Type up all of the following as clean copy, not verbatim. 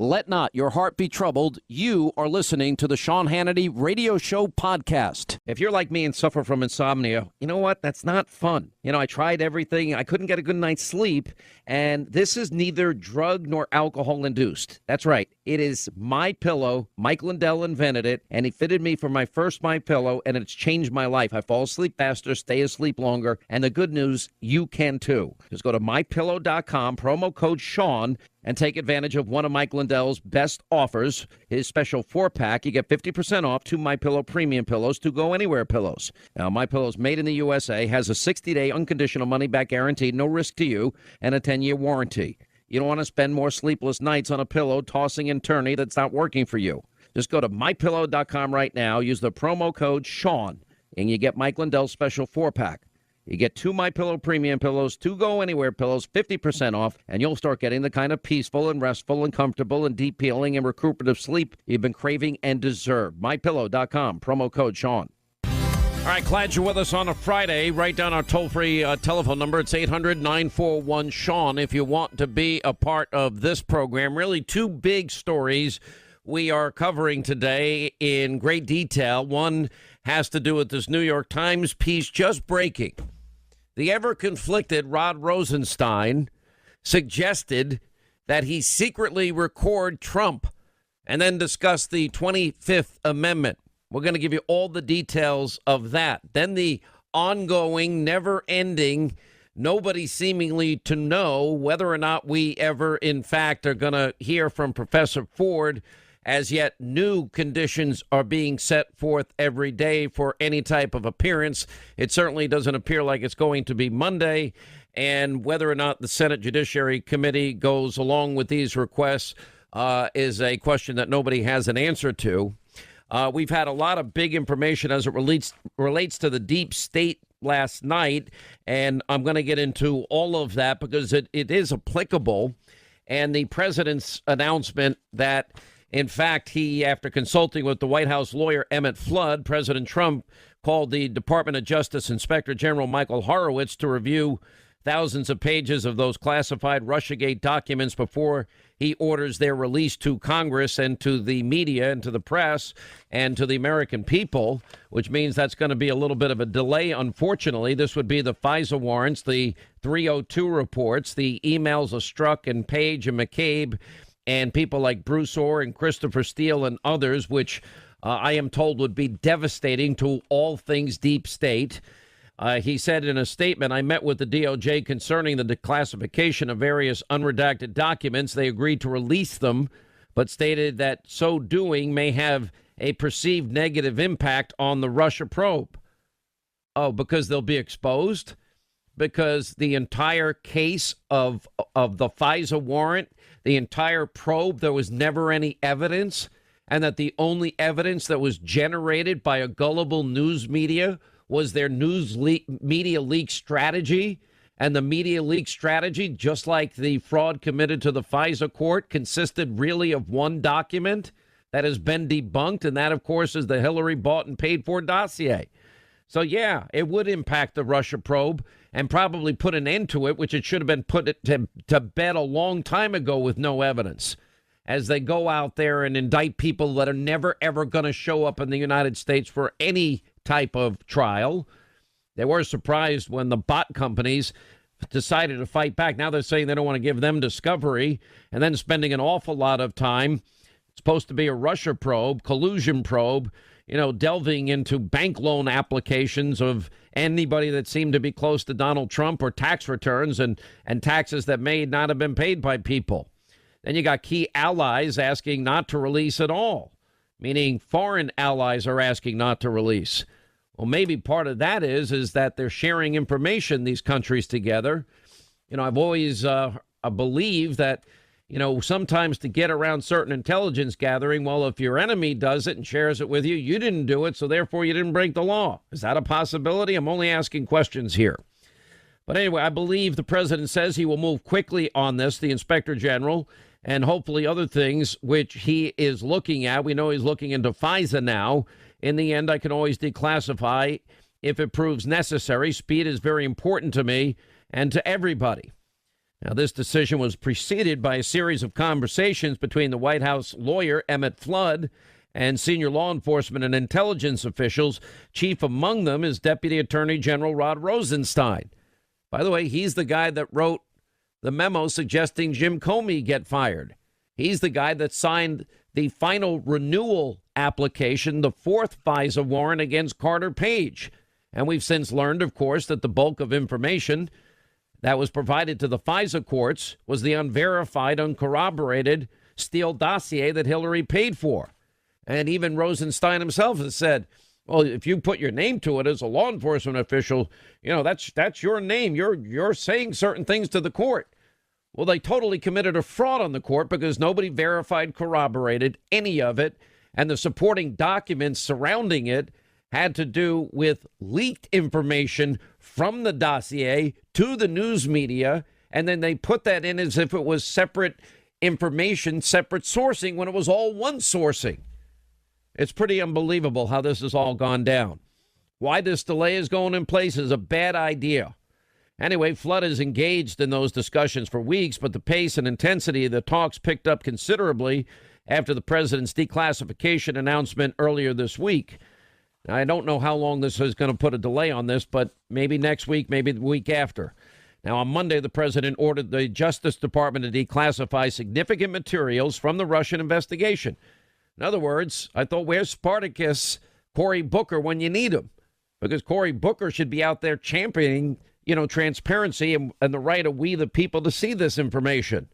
Let not your heart be troubled. You are listening to the Sean Hannity Radio Show podcast. If you're like me and suffer from insomnia, you know what? That's not fun. I tried everything. I couldn't get a good night's sleep. And this is neither drug nor alcohol induced. That's right. It is MyPillow. Mike Lindell invented it, and he fitted me for my first MyPillow, and it's changed my life. I fall asleep faster, stay asleep longer, and the good news, you can too. Just go to MyPillow.com, promo code Sean, and take advantage of one of Mike Lindell's best offers, his special 4-pack. You get 50% off 2 MyPillow premium pillows, 2 Go Anywhere pillows. Now, MyPillow's made in the USA, has a 60-day unconditional money-back guarantee, no risk to you, and a 10-year warranty. You don't want to spend more sleepless nights on a pillow tossing and turning that's not working for you. Just go to MyPillow.com right now, use the promo code Sean, and you get Mike Lindell's special 4-pack. You get 2 MyPillow premium pillows, 2 Go Anywhere pillows, 50% off, and you'll start getting the kind of peaceful and restful and comfortable and deep healing and recuperative sleep you've been craving and deserve. MyPillow.com, promo code Sean. All right, glad you're with us on a Friday. Write down our toll-free telephone number. It's 800-941-SEAN if you want to be a part of this program. Really, 2 big stories we are covering today in great detail. One has to do with this New York Times piece just breaking. The ever-conflicted Rod Rosenstein suggested that he secretly record Trump and then discuss the 25th Amendment. We're going to give you all the details of that. Then the ongoing, never-ending, nobody seemingly to know whether or not we ever, in fact, are going to hear from Professor Ford. As yet, new conditions are being set forth every day for any type of appearance. It certainly doesn't appear like it's going to be Monday. And whether or not the Senate Judiciary Committee goes along with these requests is a question that nobody has an answer to. We've had a lot of big information as it relates to the deep state last night, and I'm going to get into all of that because it is applicable. And the president's announcement that, in fact, he, after consulting with the White House lawyer Emmett Flood, President Trump called the Department of Justice Inspector General Michael Horowitz to review thousands of pages of those classified Russiagate documents before he orders their release to Congress and to the media and to the press and to the American people, which means that's going to be a little bit of a delay. Unfortunately, this would be the FISA warrants, the 302 reports, the emails of Strzok and Page and McCabe and people like Bruce Orr and Christopher Steele and others, which I am told would be devastating to all things deep state. He said in a statement, I met with the DOJ concerning the declassification of various unredacted documents. They agreed to release them, but stated that so doing may have a perceived negative impact on the Russia probe. Oh, because they'll be exposed? Because the entire case of the FISA warrant, the entire probe, there was never any evidence, and that the only evidence that was generated by a gullible news media was their media leak strategy. And the media leak strategy, just like the fraud committed to the FISA court, consisted really of one document that has been debunked. And that, of course, is the Hillary bought and paid for dossier. So, yeah, it would impact the Russia probe and probably put an end to it, which it should have been put to bed a long time ago with no evidence, as they go out there and indict people that are never, ever going to show up in the United States for any type of trial. They were surprised when the bot companies decided to fight back. Now they're saying they don't want to give them discovery, and then spending an awful lot of time. It's supposed to be a Russia probe, collusion probe, delving into bank loan applications of anybody that seemed to be close to Donald Trump, or tax returns and taxes that may not have been paid by people. Then you got key allies asking not to release at all, meaning foreign allies are asking not to release. Well, maybe part of that is that they're sharing information, these countries together. I've always believed that, sometimes to get around certain intelligence gathering, well, if your enemy does it and shares it with you, you didn't do it, so therefore you didn't break the law. Is that a possibility? I'm only asking questions here. But anyway, I believe the president says he will move quickly on this, the inspector general, and hopefully other things which he is looking at. We know he's looking into FISA now. In the end, I can always declassify if it proves necessary. Speed is very important to me and to everybody. Now, this decision was preceded by a series of conversations between the White House lawyer Emmett Flood and senior law enforcement and intelligence officials. Chief among them is Deputy Attorney General Rod Rosenstein. By the way, he's the guy that wrote the memo suggesting Jim Comey get fired. He's the guy that signed the final renewal application, the fourth FISA warrant against Carter Page. And we've since learned, of course, that the bulk of information that was provided to the FISA courts was the unverified, uncorroborated Steele dossier that Hillary paid for. And even Rosenstein himself has said, well, if you put your name to it as a law enforcement official, that's your name. You're saying certain things to the court. Well, they totally committed a fraud on the court because nobody verified, corroborated any of it. And the supporting documents surrounding it had to do with leaked information from the dossier to the news media. And then they put that in as if it was separate information, separate sourcing, when it was all one sourcing. It's pretty unbelievable how this has all gone down. Why this delay is going in place is a bad idea. Anyway, Flood is engaged in those discussions for weeks, but the pace and intensity of the talks picked up considerably after the president's declassification announcement earlier this week. Now, I don't know how long this is going to put a delay on this, but maybe next week, maybe the week after. Now, on Monday, the president ordered the Justice Department to declassify significant materials from the Russian investigation. In other words, I thought, where's Spartacus Cory Booker when you need him? Because Cory Booker should be out there championing, transparency and the right of we the people to see this information.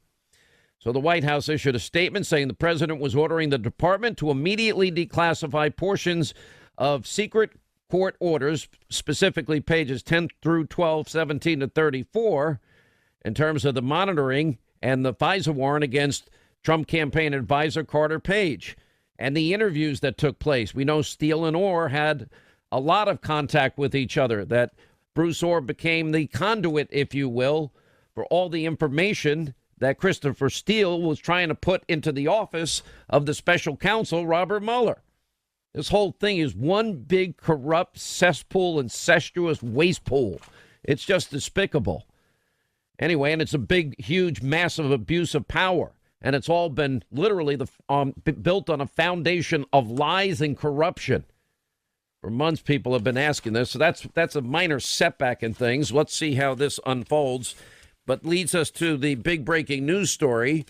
So the White House issued a statement saying the president was ordering the department to immediately declassify portions of secret court orders, specifically pages 10 through 12, 17 to 34, in terms of the monitoring and the FISA warrant against Trump campaign advisor Carter Page and the interviews that took place. We know Steele and Orr had a lot of contact with each other, that Bruce Orr became the conduit, if you will, for all the information that Christopher Steele was trying to put into the office of the special counsel, Robert Mueller. This whole thing is one big corrupt cesspool, incestuous waste pool. It's just despicable. Anyway, and it's a big, huge, massive abuse of power. And it's all been literally built on a foundation of lies and corruption. For months, people have been asking this. So that's a minor setback in things. Let's see how this unfolds. But leads us to the big breaking news story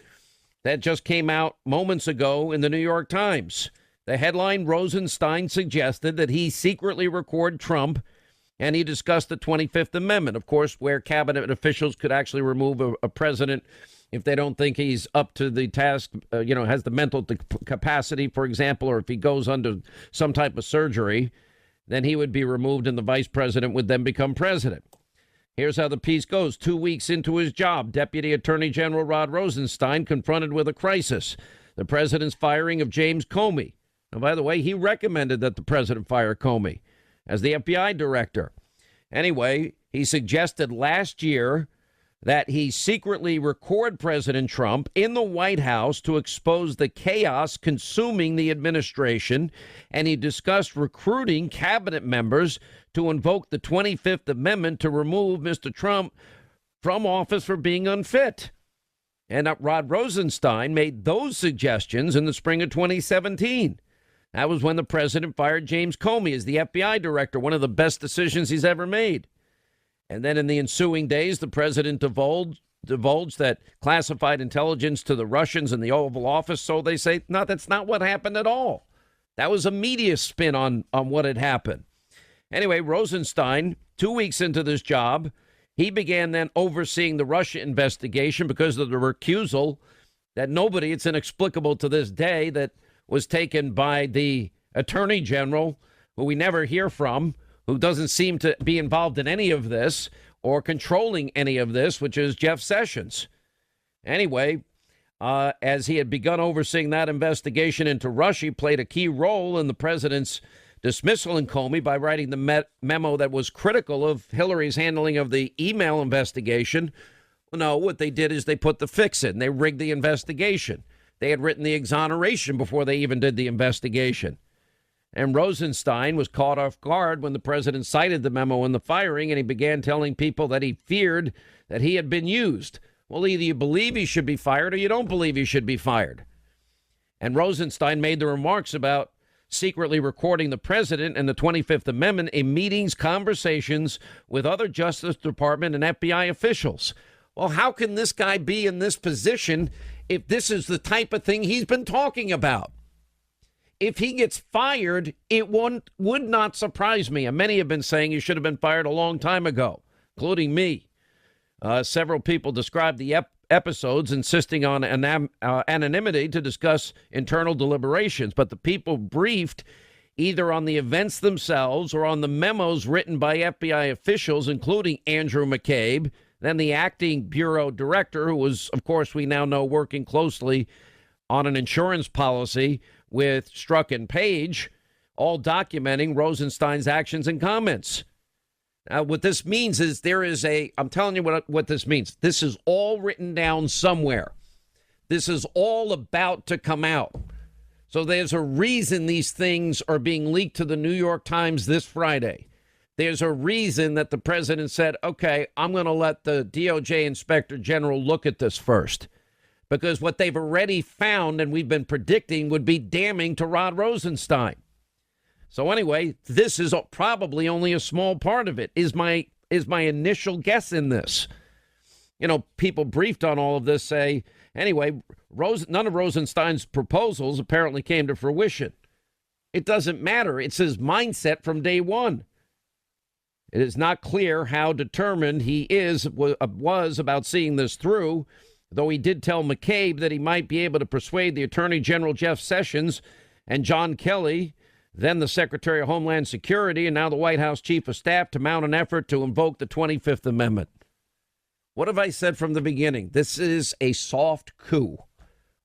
that just came out moments ago in the New York Times. The headline, Rosenstein suggested that he secretly record Trump, and he discussed the 25th Amendment, of course, where cabinet officials could actually remove a president if they don't think he's up to the task, has the mental capacity, for example, or if he goes under some type of surgery, then he would be removed and the vice president would then become president. Here's how the piece goes. 2 weeks into his job, Deputy Attorney General Rod Rosenstein confronted with a crisis, the president's firing of James Comey. Now, by the way, he recommended that the president fire Comey as the FBI director. Anyway, he suggested last year that he secretly record President Trump in the White House to expose the chaos consuming the administration, and he discussed recruiting cabinet members to invoke the 25th Amendment to remove Mr. Trump from office for being unfit. And Rod Rosenstein made those suggestions in the spring of 2017. That was when the president fired James Comey as the FBI director, one of the best decisions he's ever made. And then in the ensuing days, the president divulged that classified intelligence to the Russians in the Oval Office. So they say, no, that's not what happened at all. That was a media spin on what had happened. Anyway, Rosenstein, 2 weeks into this job, he began then overseeing the Russia investigation because of the recusal that nobody, it's inexplicable to this day, that was taken by the attorney general, who we never hear from, who doesn't seem to be involved in any of this or controlling any of this, which is Jeff Sessions. Anyway, as he had begun overseeing that investigation into Russia, he played a key role in the president's dismissal in Comey by writing the memo that was critical of Hillary's handling of the email investigation. Well, no, what they did is they put the fix in. They rigged the investigation. They had written the exoneration before they even did the investigation. And Rosenstein was caught off guard when the president cited the memo in the firing, and he began telling people that he feared that he had been used. Well, either you believe he should be fired or you don't believe he should be fired. And Rosenstein made the remarks about secretly recording the president and the 25th Amendment in meetings, conversations with other Justice Department and FBI officials. Well, how can this guy be in this position if this is the type of thing he's been talking about? If he gets fired, it would not surprise me. And many have been saying he should have been fired a long time ago, including me. Several people described the episodes, insisting on anonymity to discuss internal deliberations. But the people briefed either on the events themselves or on the memos written by FBI officials, including Andrew McCabe, then the acting bureau director, who was, of course, we now know, working closely on an insurance policy with Strzok and Page, all documenting Rosenstein's actions and comments. Now, what this means is I'm telling you what this means. This is all written down somewhere. This is all about to come out. So there's a reason these things are being leaked to the New York Times this Friday. There's a reason that the president said, okay, I'm going to let the DOJ Inspector General look at this first. Because what they've already found and we've been predicting would be damning to Rod Rosenstein. So anyway, this is probably only a small part of it, is my initial guess in this. You know, people briefed on all of this say, anyway, none of Rosenstein's proposals apparently came to fruition. It doesn't matter. It's his mindset from day one. It is not clear how determined he was about seeing this through, though he did tell McCabe that he might be able to persuade the Attorney General Jeff Sessions and John Kelly, then the Secretary of Homeland Security and now the White House Chief of Staff, to mount an effort to invoke the 25th Amendment. What have I said from the beginning? This is a soft coup.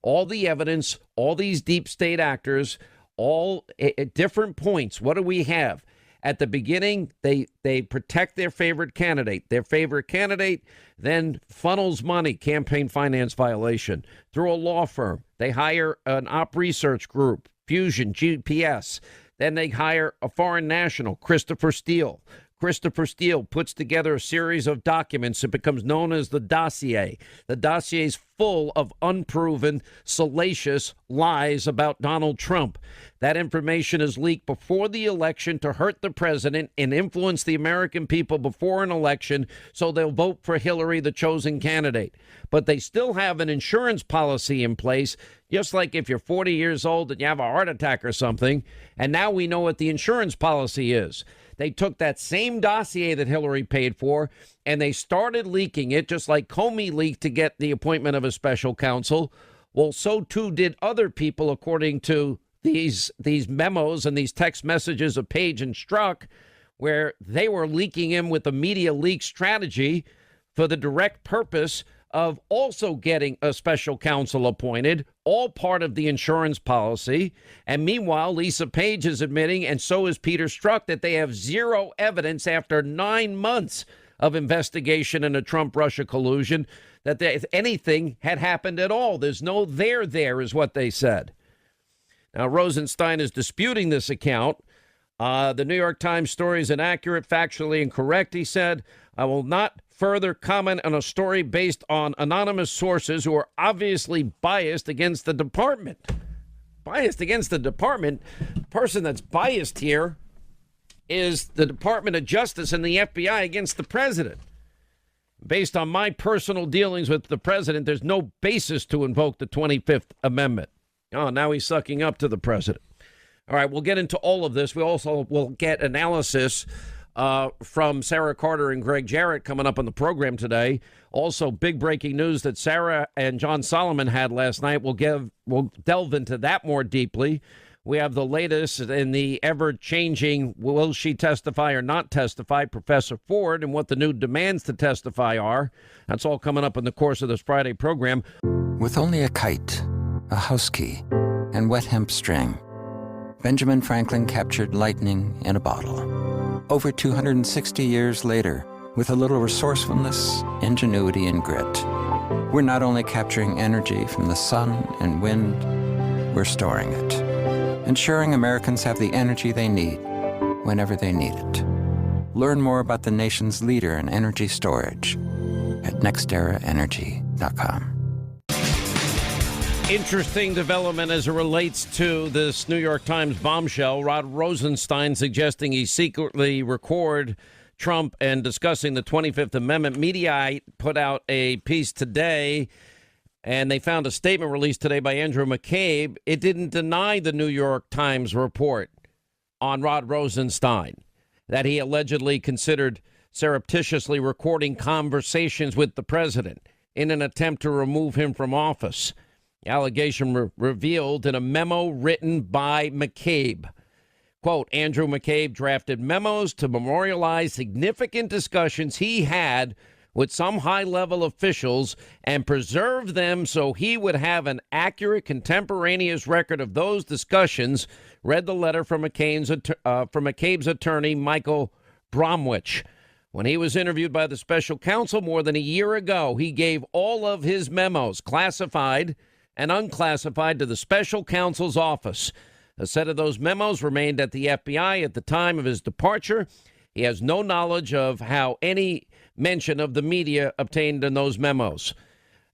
All the evidence, all these deep state actors, all at different points. What do we have? At the beginning, they protect their favorite candidate. Their favorite candidate then funnels money, campaign finance violation, through a law firm. They hire an op research group, Fusion, GPS. Then they hire a foreign national, Christopher Steele. Christopher Steele puts together a series of documents that becomes known as the dossier. The dossier is full of unproven, salacious lies about Donald Trump. That information is leaked before the election to hurt the president and influence the American people before an election so they'll vote for Hillary, the chosen candidate. But they still have an insurance policy in place, just like if you're 40 years old and you have a heart attack or something. And now we know what the insurance policy is. They took that same dossier that Hillary paid for and they started leaking it, just like Comey leaked to get the appointment of a special counsel. Well, so too did other people, according to these memos and these text messages of Page and Strzok, where they were leaking in with a media leak strategy for the direct purpose of also getting a special counsel appointed, all part of the insurance policy. And meanwhile, Lisa Page is admitting, and so is Peter Strzok, that they have zero evidence after 9 months of investigation into Trump-Russia collusion that if anything had happened at all. There's no there is what they said. Now, Rosenstein is disputing this account. The New York Times story is inaccurate, factually incorrect, he said. I will not further comment on a story based on anonymous sources who are obviously biased against the department. Biased against the department? The person that's biased here is the Department of Justice and the FBI against the president. Based on my personal dealings with the president, there's no basis to invoke the 25th Amendment. Oh, now he's sucking up to the president. All right, we'll get into all of this. We also will get analysis from Sarah Carter and Greg Jarrett coming up on the program today. Also, big breaking news that Sarah and John Solomon had last night. We'll delve into that more deeply. We have the latest in the ever-changing will she testify or not testify, Professor Ford, and what the new demands to testify are. That's all coming up in the course of this Friday program. With only a kite, a house key, and wet hemp string, Benjamin Franklin captured lightning in a bottle. Over 260 years later, with a little resourcefulness, ingenuity, and grit, we're not only capturing energy from the sun and wind, we're storing it, ensuring Americans have the energy they need whenever they need it. Learn more about the nation's leader in energy storage at nexteraenergy.com. Hannity.com. Interesting development as it relates to this New York Times bombshell. Rod Rosenstein suggesting he secretly record Trump and discussing the 25th Amendment. Mediaite put out a piece today, and they found a statement released today by Andrew McCabe. It didn't deny the New York Times report on Rod Rosenstein that he allegedly considered surreptitiously recording conversations with the president in an attempt to remove him from office. The allegation revealed in a memo written by McCabe. Quote, Andrew McCabe drafted memos to memorialize significant discussions he had with some high-level officials and preserve them so he would have an accurate, contemporaneous record of those discussions, read the letter from McCabe's attorney, Michael Bromwich. When he was interviewed by the special counsel more than a year ago, he gave all of his memos, classified and unclassified, to the special counsel's office. A set of those memos remained at the FBI at the time of his departure. He has no knowledge of how any mention of the media obtained in those memos.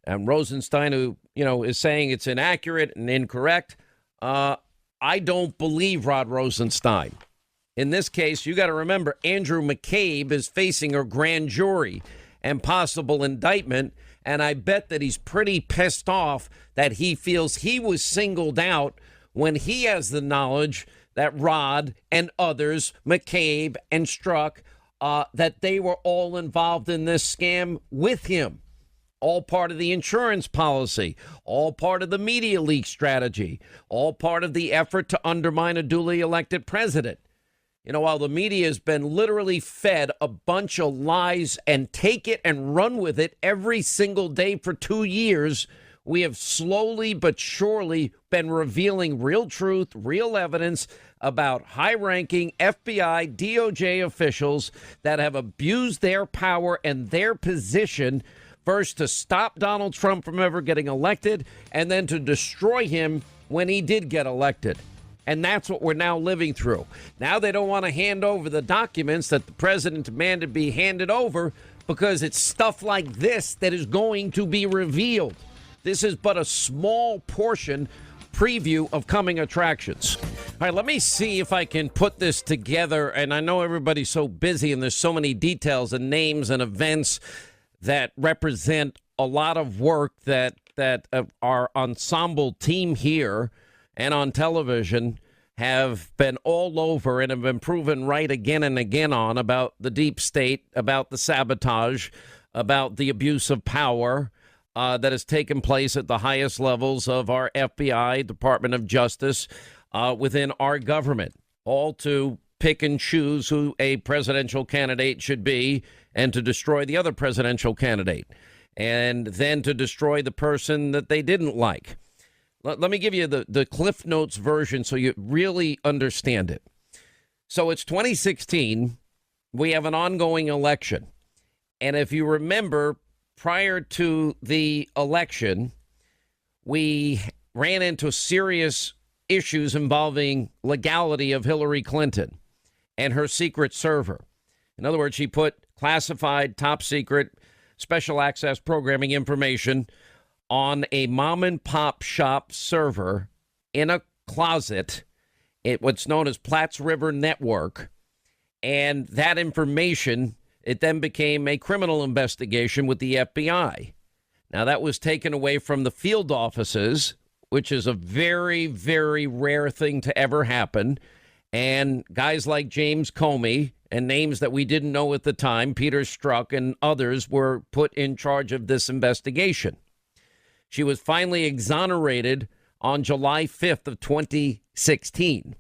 And Rosenstein, who, is saying it's inaccurate and incorrect, I don't believe Rod Rosenstein. In this case, you got to remember, Andrew McCabe is facing a grand jury and possible indictment. And I bet that he's pretty pissed off that he feels he was singled out when he has the knowledge that Rod and others, McCabe and Strzok, that they were all involved in this scam with him. All part of the insurance policy, all part of the media leak strategy, all part of the effort to undermine a duly elected president. While the media has been literally fed a bunch of lies and take it and run with it every single day for 2 years, we have slowly but surely been revealing real truth, real evidence about high-ranking FBI, DOJ officials that have abused their power and their position, first to stop Donald Trump from ever getting elected, and then to destroy him when he did get elected. And that's what we're now living through. Now they don't want to hand over the documents that the president demanded be handed over because it's stuff like this that is going to be revealed. This is but a small portion preview of coming attractions. All right, let me see if I can put this together. And I know everybody's so busy and there's so many details and names and events that represent a lot of work that our ensemble team here and on television have been all over and have been proven right again and again on about the deep state, about the sabotage, about the abuse of power that has taken place at the highest levels of our FBI, Department of Justice, within our government, all to pick and choose who a presidential candidate should be and to destroy the other presidential candidate, and then to destroy the person that they didn't like. Let me give you the Cliff Notes version so you really understand it. So it's 2016. We have an ongoing election. And if you remember, prior to the election, we ran into serious issues involving legality of Hillary Clinton and her secret server. In other words, she put classified, top secret, special access programming information on a mom and pop shop server in a closet at what's known as Platts River Network. And that information, it then became a criminal investigation with the FBI. Now, that was taken away from the field offices, which is a very, very rare thing to ever happen. And guys like James Comey and names that we didn't know at the time, Peter Strzok and others, were put in charge of this investigation. She was finally exonerated on July 5th of 2016. And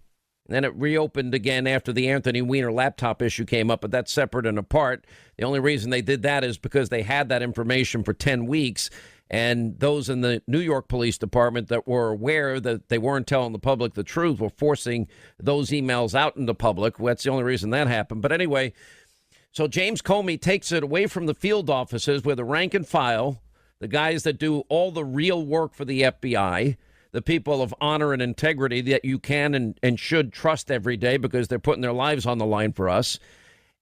then it reopened again after the Anthony Weiner laptop issue came up, but that's separate and apart. The only reason they did that is because they had that information for 10 weeks. And those in the New York Police Department that were aware that they weren't telling the public the truth were forcing those emails out into public. That's the only reason that happened. But anyway, so James Comey takes it away from the field offices where the rank and file, the guys that do all the real work for the FBI, the people of honor and integrity that you can and should trust every day because they're putting their lives on the line for us.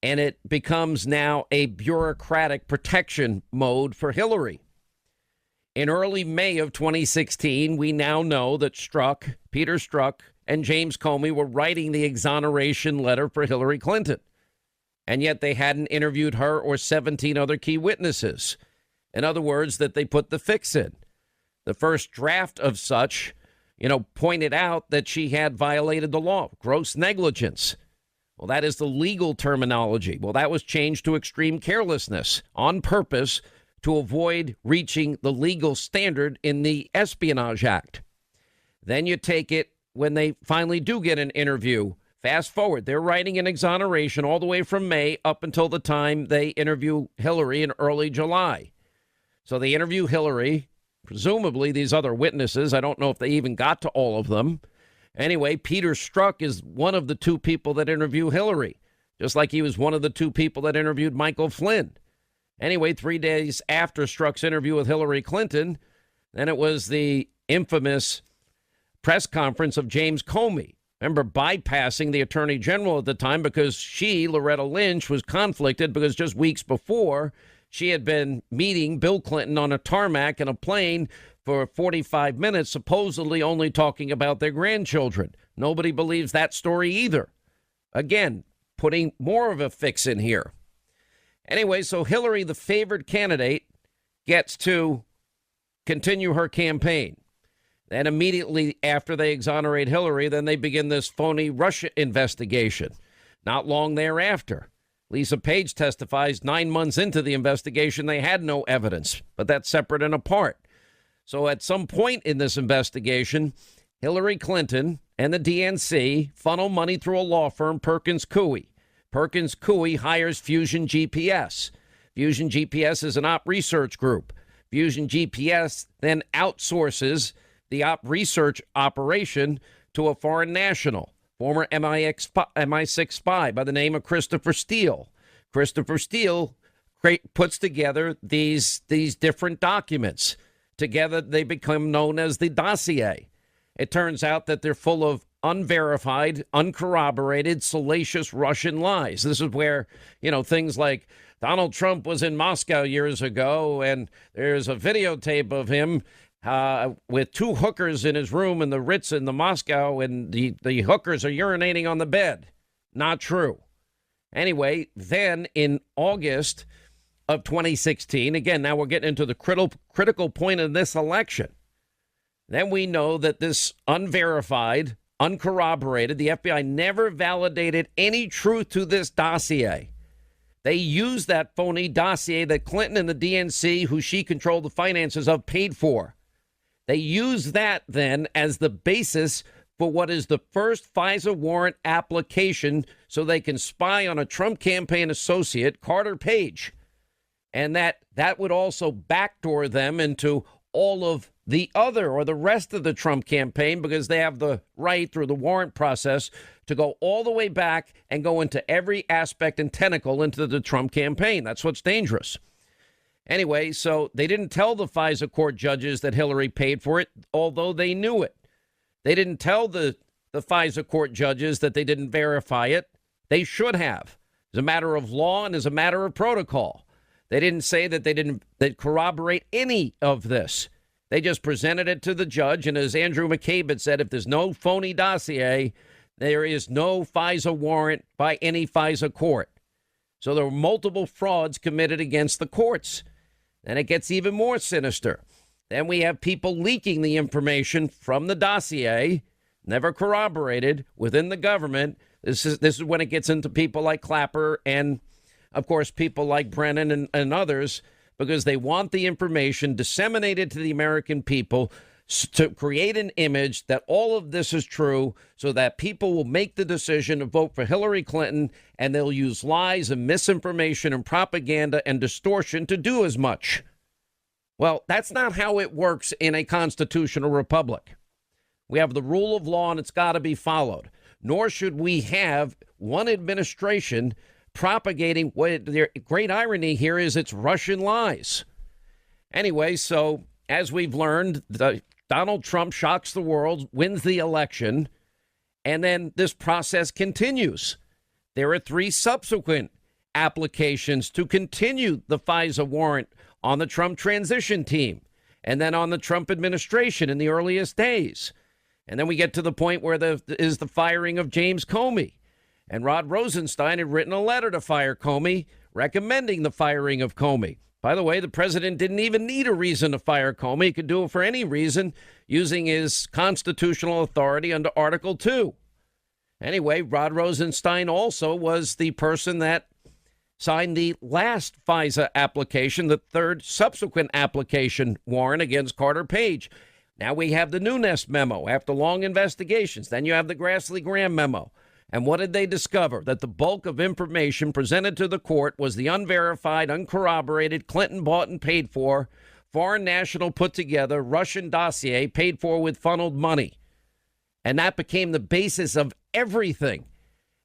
And it becomes now a bureaucratic protection mode for Hillary. In early May of 2016, we now know that Peter Strzok, and James Comey were writing the exoneration letter for Hillary Clinton. And yet they hadn't interviewed her or 17 other key witnesses. In other words, that they put the fix in. The first draft of such, pointed out that she had violated the law, gross negligence. Well, that is the legal terminology. Well, that was changed to extreme carelessness on purpose to avoid reaching the legal standard in the Espionage Act. Then you take it when they finally do get an interview. Fast forward, they're writing an exoneration all the way from May up until the time they interview Hillary in early July. So they interview Hillary, presumably these other witnesses. I don't know if they even got to all of them. Anyway, Peter Strzok is one of the two people that interview Hillary, just like he was one of the two people that interviewed Michael Flynn. Anyway, 3 days after Strzok's interview with Hillary Clinton, then it was the infamous press conference of James Comey. Remember, bypassing the attorney general at the time because she, Loretta Lynch, was conflicted because just weeks before she had been meeting Bill Clinton on a tarmac in a plane for 45 minutes, supposedly only talking about their grandchildren. Nobody believes that story either. Again, putting more of a fix in here. Anyway, so Hillary, the favored candidate, gets to continue her campaign. And immediately after they exonerate Hillary, then they begin this phony Russia investigation. Not long thereafter, Lisa Page testifies 9 months into the investigation, they had no evidence, but that's separate and apart. So at some point in this investigation, Hillary Clinton and the DNC funnel money through a law firm, Perkins Coie. Perkins Coie hires Fusion GPS. Fusion GPS is an op research group. Fusion GPS then outsources the op research operation to a foreign national, former MI6 spy by the name of Christopher Steele. Christopher Steele puts together these different documents. Together, they become known as the dossier. It turns out that they're full of unverified, uncorroborated, salacious Russian lies. This is where, things like Donald Trump was in Moscow years ago, and there's a videotape of him with two hookers in his room in the Ritz in the Moscow, and the hookers are urinating on the bed. Not true. Anyway, then in August of 2016, again, now we're getting into the critical point of this election. Then we know that this unverified, uncorroborated, the FBI never validated any truth to this dossier. They used that phony dossier that Clinton and the DNC, who she controlled the finances of, paid for. They used that then as the basis for what is the first FISA warrant application so they can spy on a Trump campaign associate, Carter Page. And that would also backdoor them into all of the other or the rest of the Trump campaign, because they have the right through the warrant process to go all the way back and go into every aspect and tentacle into the Trump campaign. That's what's dangerous. Anyway, so they didn't tell the FISA court judges that Hillary paid for it, although they knew it. They didn't tell the FISA court judges that they didn't verify it. They should have. As a matter of law and as a matter of protocol. They didn't say that they corroborate any of this. They just presented it to the judge. And as Andrew McCabe had said, if there's no phony dossier, there is no FISA warrant by any FISA court. So there were multiple frauds committed against the courts. And it gets even more sinister. Then we have people leaking the information from the dossier, never corroborated, within the government. This is when it gets into people like Clapper and, of course, people like Brennan and others, because they want the information disseminated to the American people to create an image that all of this is true so that people will make the decision to vote for Hillary Clinton, and they'll use lies and misinformation and propaganda and distortion to do as much. Well, that's not how it works in a constitutional republic. We have the rule of law, and it's got to be followed. Nor should we have one administration propagating what the great irony here is, it's Russian lies. Anyway, so as we've learned, Donald Trump shocks the world, wins the election, and then this process continues. There are 3 subsequent applications to continue the FISA warrant on the Trump transition team. and then on the Trump administration in the earliest days. And then we get to the point where is the firing of James Comey. And Rod Rosenstein had written a letter to fire Comey, recommending the firing of Comey. By the way, the president didn't even need a reason to fire Comey. He could do it for any reason using his constitutional authority under Article 2. Anyway, Rod Rosenstein also was the person that signed the last FISA application, the third subsequent application warrant against Carter Page. Now we have the Nunes memo after long investigations. Then you have the Grassley-Graham memo. And what did they discover? That the bulk of information presented to the court was the unverified, uncorroborated, Clinton bought and paid for, foreign national put together, Russian dossier paid for with funneled money. And that became the basis of everything.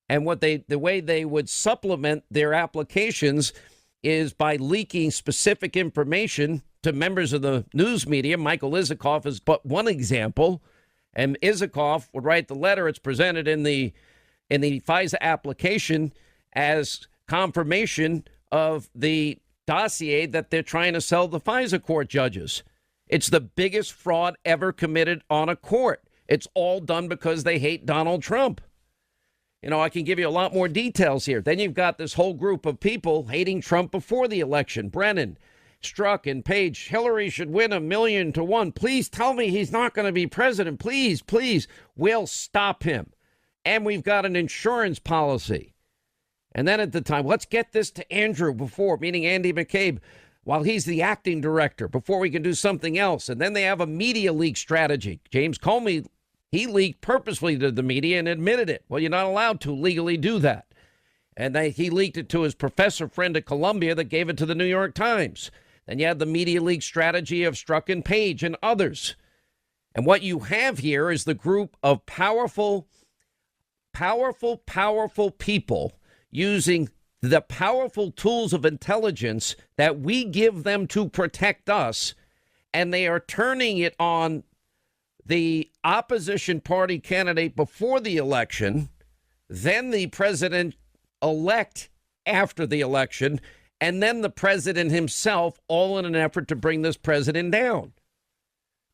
And the way they would supplement their applications is by leaking specific information to members of the news media. Michael Isikoff is but one example. And Isikoff would write the letter. It's presented in the FISA application as confirmation of the dossier that they're trying to sell the FISA court judges. It's the biggest fraud ever committed on a court. It's all done because they hate Donald Trump. You know, I can give you a lot more details here. Then you've got this whole group of people hating Trump before the election. Brennan, Strzok, and Page. Hillary should win 1,000,000 to 1. Please tell me he's not going to be president. Please, please. We'll stop him. And we've got an insurance policy. And then at the time, let's get this to Andrew before, meaning Andy McCabe, while he's the acting director, before we can do something else. And then they have a media leak strategy. James Comey, he leaked purposely to the media and admitted it. Well, you're not allowed to legally do that. And he leaked it to his professor friend at Columbia that gave it to the New York Times. Then you had the media leak strategy of Strzok and Page and others. And what you have here is the group of powerful people using the powerful tools of intelligence that we give them to protect us, and they are turning it on the opposition party candidate before the election, then the president-elect after the election, and then the president himself, all in an effort to bring this president down.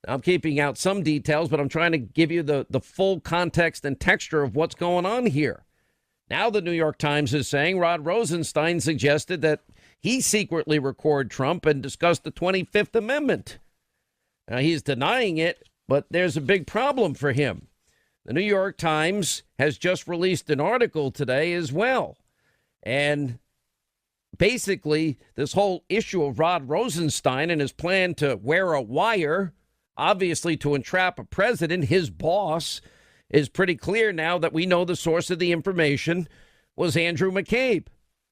I'm keeping out some details, but I'm trying to give you the full context and texture of what's going on here. Now the New York Times is saying Rod Rosenstein suggested that he secretly record Trump and discuss the 25th Amendment. Now he's denying it, but there's a big problem for him. The New York Times has just released an article today as well. And basically, this whole issue of Rod Rosenstein and his plan to wear a wire, obviously to entrap a president, his boss, is pretty clear now that we know the source of the information was Andrew McCabe,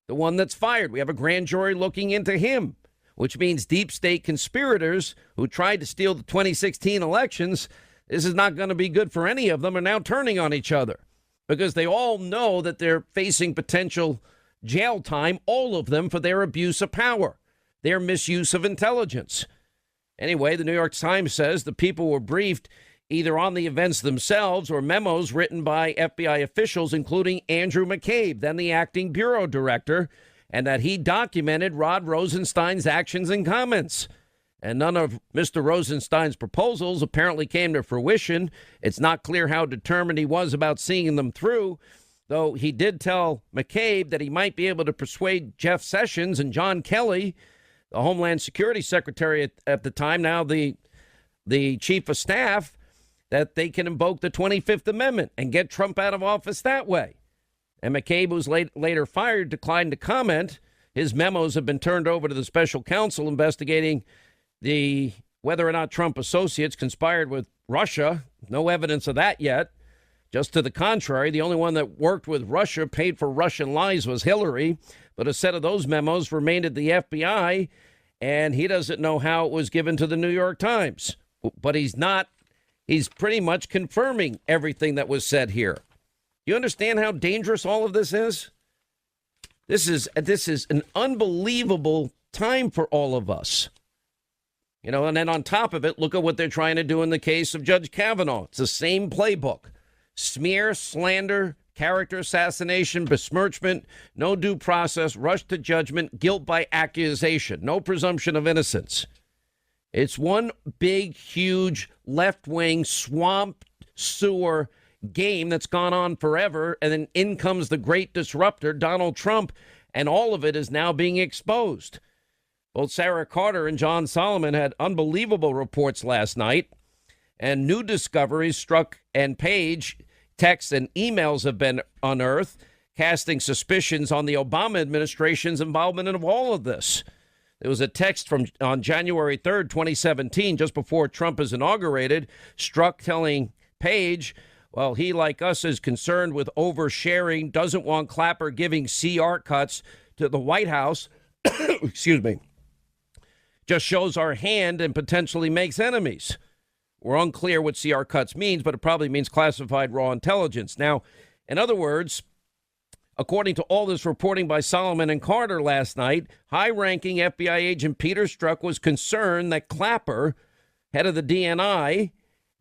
the one that's fired. We have a grand jury looking into him, which means deep state conspirators who tried to steal the 2016 elections. This is not going to be good for any of them, are now turning on each other because they all know that they're facing potential jail time, all of them, for their abuse of power, their misuse of intelligence. Anyway, the New York Times says the people were briefed either on the events themselves or memos written by FBI officials, including Andrew McCabe, then the acting bureau director, and that he documented Rod Rosenstein's actions and comments. And none of Mr. Rosenstein's proposals apparently came to fruition. It's not clear how determined he was about seeing them through, though he did tell McCabe that he might be able to persuade Jeff Sessions and John Kelly, the Homeland Security Secretary at the time, now the chief of staff, that they can invoke the 25th Amendment and get Trump out of office that way. And McCabe, who was later fired, declined to comment. His memos have been turned over to the special counsel investigating whether or not Trump associates conspired with Russia. No evidence of that yet. Just to the contrary, the only one that worked with Russia, paid for Russian lies, was Hillary. But a set of those memos remained at the FBI, and he doesn't know how it was given to the New York Times. But he's pretty much confirming everything that was said here. You understand how dangerous all of this is? This is an unbelievable time for all of us. You know, and then on top of it, look at what they're trying to do in the case of Judge Kavanaugh. It's the same playbook. Smear, slander, character assassination, besmirchment, no due process, rush to judgment, guilt by accusation, no presumption of innocence. It's one big, huge left-wing swamp sewer game that's gone on forever. And then in comes the great disruptor, Donald Trump. And all of it is now being exposed. Both Sarah Carter and John Solomon had unbelievable reports last night. And new discoveries struck and Page texts and emails have been unearthed, casting suspicions on the Obama administration's involvement in all of this. There was a text from on January 3rd, 2017, just before Trump is inaugurated, struck telling Page, well, he, like us, is concerned with oversharing, doesn't want Clapper giving CR cuts to the White House. Excuse me. Just shows our hand and potentially makes enemies. We're unclear what CR cuts means, but it probably means classified raw intelligence. Now, in other words, according to all this reporting by Solomon and Carter last night, high-ranking FBI agent Peter Strzok was concerned that Clapper, head of the DNI,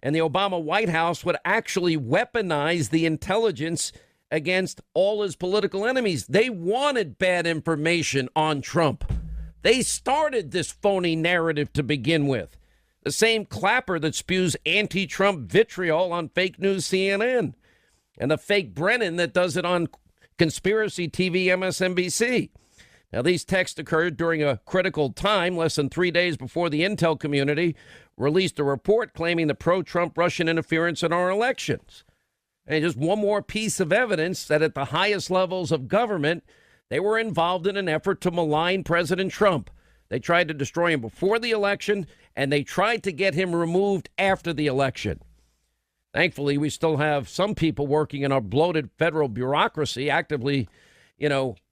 and the Obama White House would actually weaponize the intelligence against all his political enemies. They wanted bad information on Trump. They started this phony narrative to begin with. The same Clapper that spews anti-Trump vitriol on fake news CNN, and the fake Brennan that does it on conspiracy TV MSNBC. Now, these texts occurred during a critical time, less than 3 days before the intel community released a report claiming the pro-Trump Russian interference in our elections. And just one more piece of evidence that at the highest levels of government, they were involved in an effort to malign President Trump. They tried to destroy him before the election, and they tried to get him removed after the election. Thankfully, we still have some people working in our bloated federal bureaucracy actively,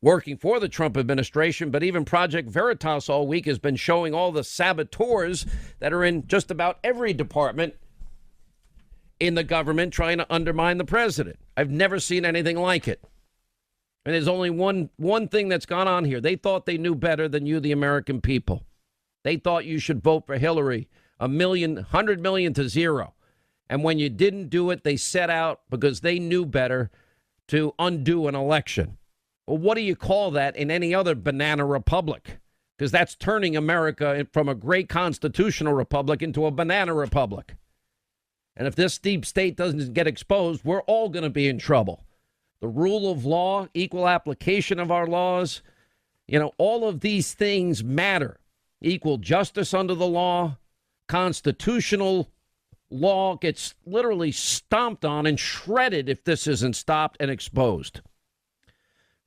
working for the Trump administration. But even Project Veritas all week has been showing all the saboteurs that are in just about every department in the government trying to undermine the president. I've never seen anything like it. And there's only one thing that's gone on here. They thought they knew better than you, the American people. They thought you should vote for Hillary, 100 million to 0. And when you didn't do it, they set out because they knew better to undo an election. Well, what do you call that in any other banana republic? Because that's turning America from a great constitutional republic into a banana republic. And if this deep state doesn't get exposed, we're all going to be in trouble. The rule of law, equal application of our laws, all of these things matter. Equal justice under the law, constitutional law gets literally stomped on and shredded if this isn't stopped and exposed.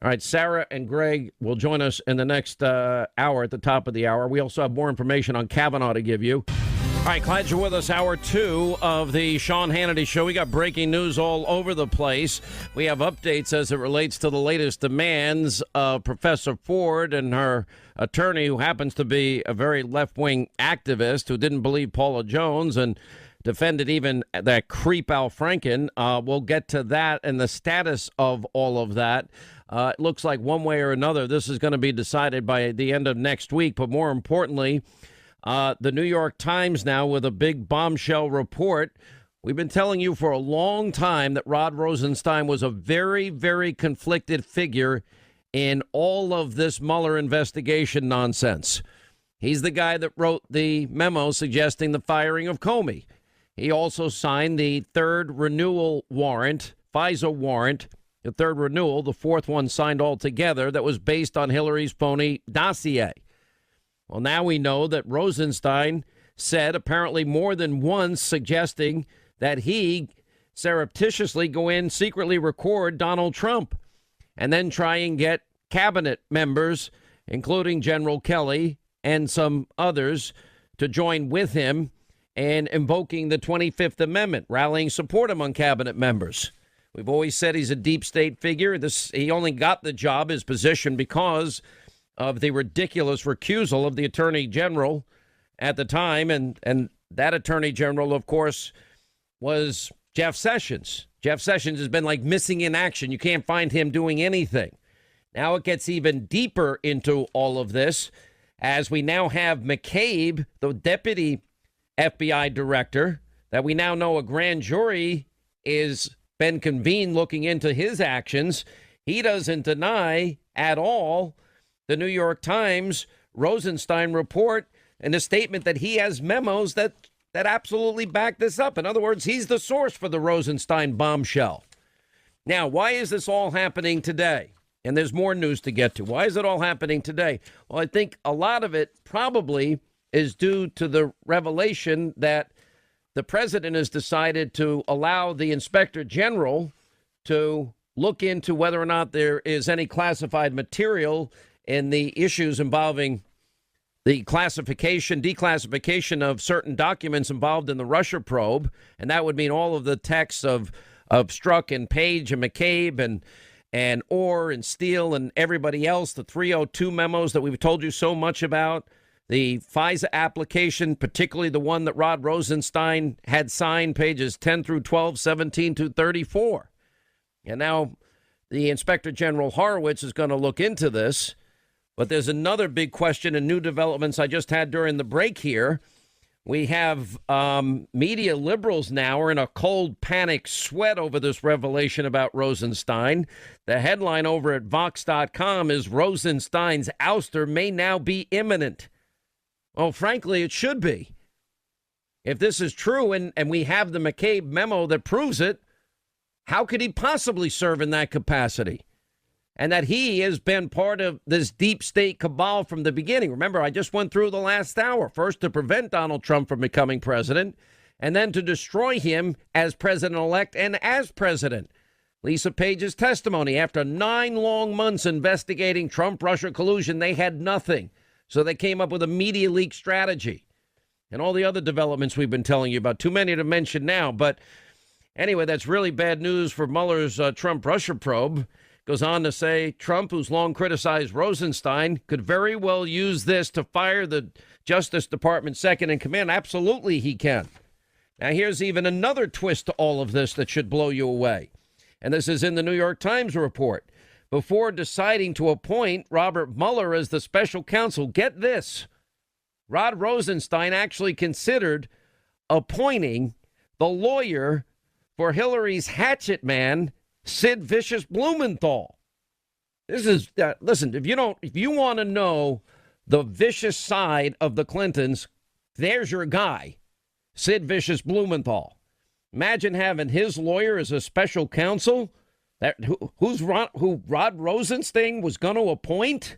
All right, Sarah and Greg will join us in the next hour at the top of the hour. We also have more information on Kavanaugh to give you. All right, glad you're with us. Hour 2 of the Sean Hannity Show. We got breaking news all over the place. We have updates as it relates to the latest demands of Professor Ford and her attorney, who happens to be a very left-wing activist who didn't believe Paula Jones and defended even that creep Al Franken. We'll get to that and the status of all of that. It looks like one way or another, this is going to be decided by the end of next week. But more importantly, the New York Times now with a big bombshell report. We've been telling you for a long time that Rod Rosenstein was a very, very conflicted figure in all of this Mueller investigation nonsense. He's the guy that wrote the memo suggesting the firing of Comey. He also signed the third renewal warrant, FISA warrant, the third renewal, the fourth one signed altogether, that was based on Hillary's phony dossier. Well, now we know that Rosenstein said apparently more than once, suggesting that he surreptitiously go in, secretly record Donald Trump, and then try and get cabinet members, including General Kelly and some others, to join with him and invoking the 25th Amendment, rallying support among cabinet members. We've always said he's a deep state figure. He only got the job, his position, because of the ridiculous recusal of the attorney general at the time. And that attorney general, of course, was Jeff Sessions. Jeff Sessions has been like missing in action. You can't find him doing anything. Now it gets even deeper into all of this, as we now have McCabe, the deputy FBI director, that we now know a grand jury is been convened looking into his actions. He doesn't deny at all the New York Times Rosenstein report in a statement that he has memos that absolutely back this up. In other words, he's the source for the Rosenstein bombshell. Now, why is this all happening today? And there's more news to get to. Why is it all happening today? Well, I think a lot of it probably is due to the revelation that the president has decided to allow the inspector general to look into whether or not there is any classified material in the issues involving the declassification of certain documents involved in the Russia probe. And that would mean all of the texts of Strzok and Page and McCabe and Orr and Steele and everybody else, the 302 memos that we've told you so much about, the FISA application, particularly the one that Rod Rosenstein had signed, pages 10 through 12, 17 to 34. And now the Inspector General Horowitz is going to look into this. But there's another big question and new developments I just had during the break here. We have media liberals now are in a cold panic sweat over this revelation about Rosenstein. The headline over at Vox.com is Rosenstein's ouster may now be imminent. Well, frankly, it should be. If this is true and we have the McCabe memo that proves it, how could he possibly serve in that capacity? And that he has been part of this deep state cabal from the beginning. Remember, I just went through the last hour. First, to prevent Donald Trump from becoming president, and then to destroy him as president-elect and as president. Lisa Page's testimony, after 9 long months investigating Trump-Russia collusion, they had nothing. So they came up with a media leak strategy. And all the other developments we've been telling you about. Too many to mention now. But anyway, that's really bad news for Mueller's Trump-Russia probe. Goes on to say Trump, who's long criticized Rosenstein, could very well use this to fire the Justice Department second in command. Absolutely, he can. Now, here's even another twist to all of this that should blow you away. And this is in the New York Times report. Before deciding to appoint Robert Mueller as the special counsel, get this. Rod Rosenstein actually considered appointing the lawyer for Hillary's hatchet man, Sid Vicious Blumenthal. This is listen, if you want to know the vicious side of the Clintons, there's your guy, Sid Vicious Blumenthal. Imagine having his lawyer as a special counsel who Rod Rosenstein was going to appoint.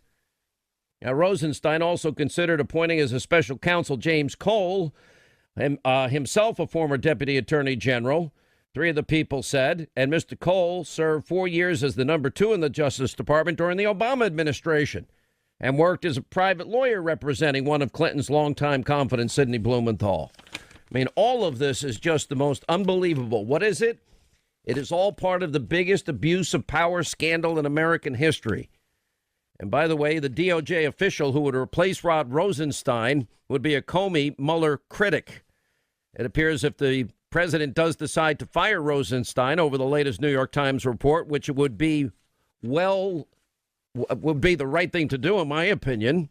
Now, Rosenstein also considered appointing as a special counsel James Cole, himself a former deputy attorney general. 3 of the people said, and Mr. Cole served 4 years as the number 2 in the Justice Department during the Obama administration and worked as a private lawyer representing one of Clinton's longtime confidants, Sidney Blumenthal. I mean, all of this is just the most unbelievable. What is it? It is all part of the biggest abuse of power scandal in American history. And by the way, the DOJ official who would replace Rod Rosenstein would be a Comey Mueller critic. It appears if the president does decide to fire Rosenstein over the latest New York Times report, which would be the right thing to do, in my opinion.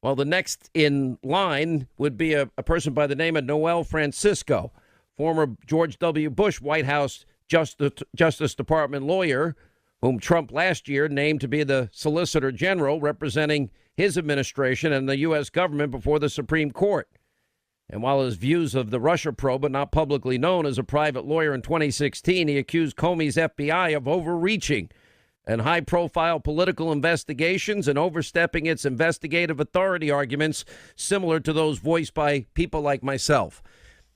Well, the next in line would be a person by the name of Noel Francisco, former George W. Bush White House Justice Department lawyer, whom Trump last year named to be the Solicitor General representing his administration and the U.S. government before the Supreme Court. And while his views of the Russia probe are not publicly known, as a private lawyer in 2016, he accused Comey's FBI of overreaching and high-profile political investigations and overstepping its investigative authority arguments, similar to those voiced by people like myself.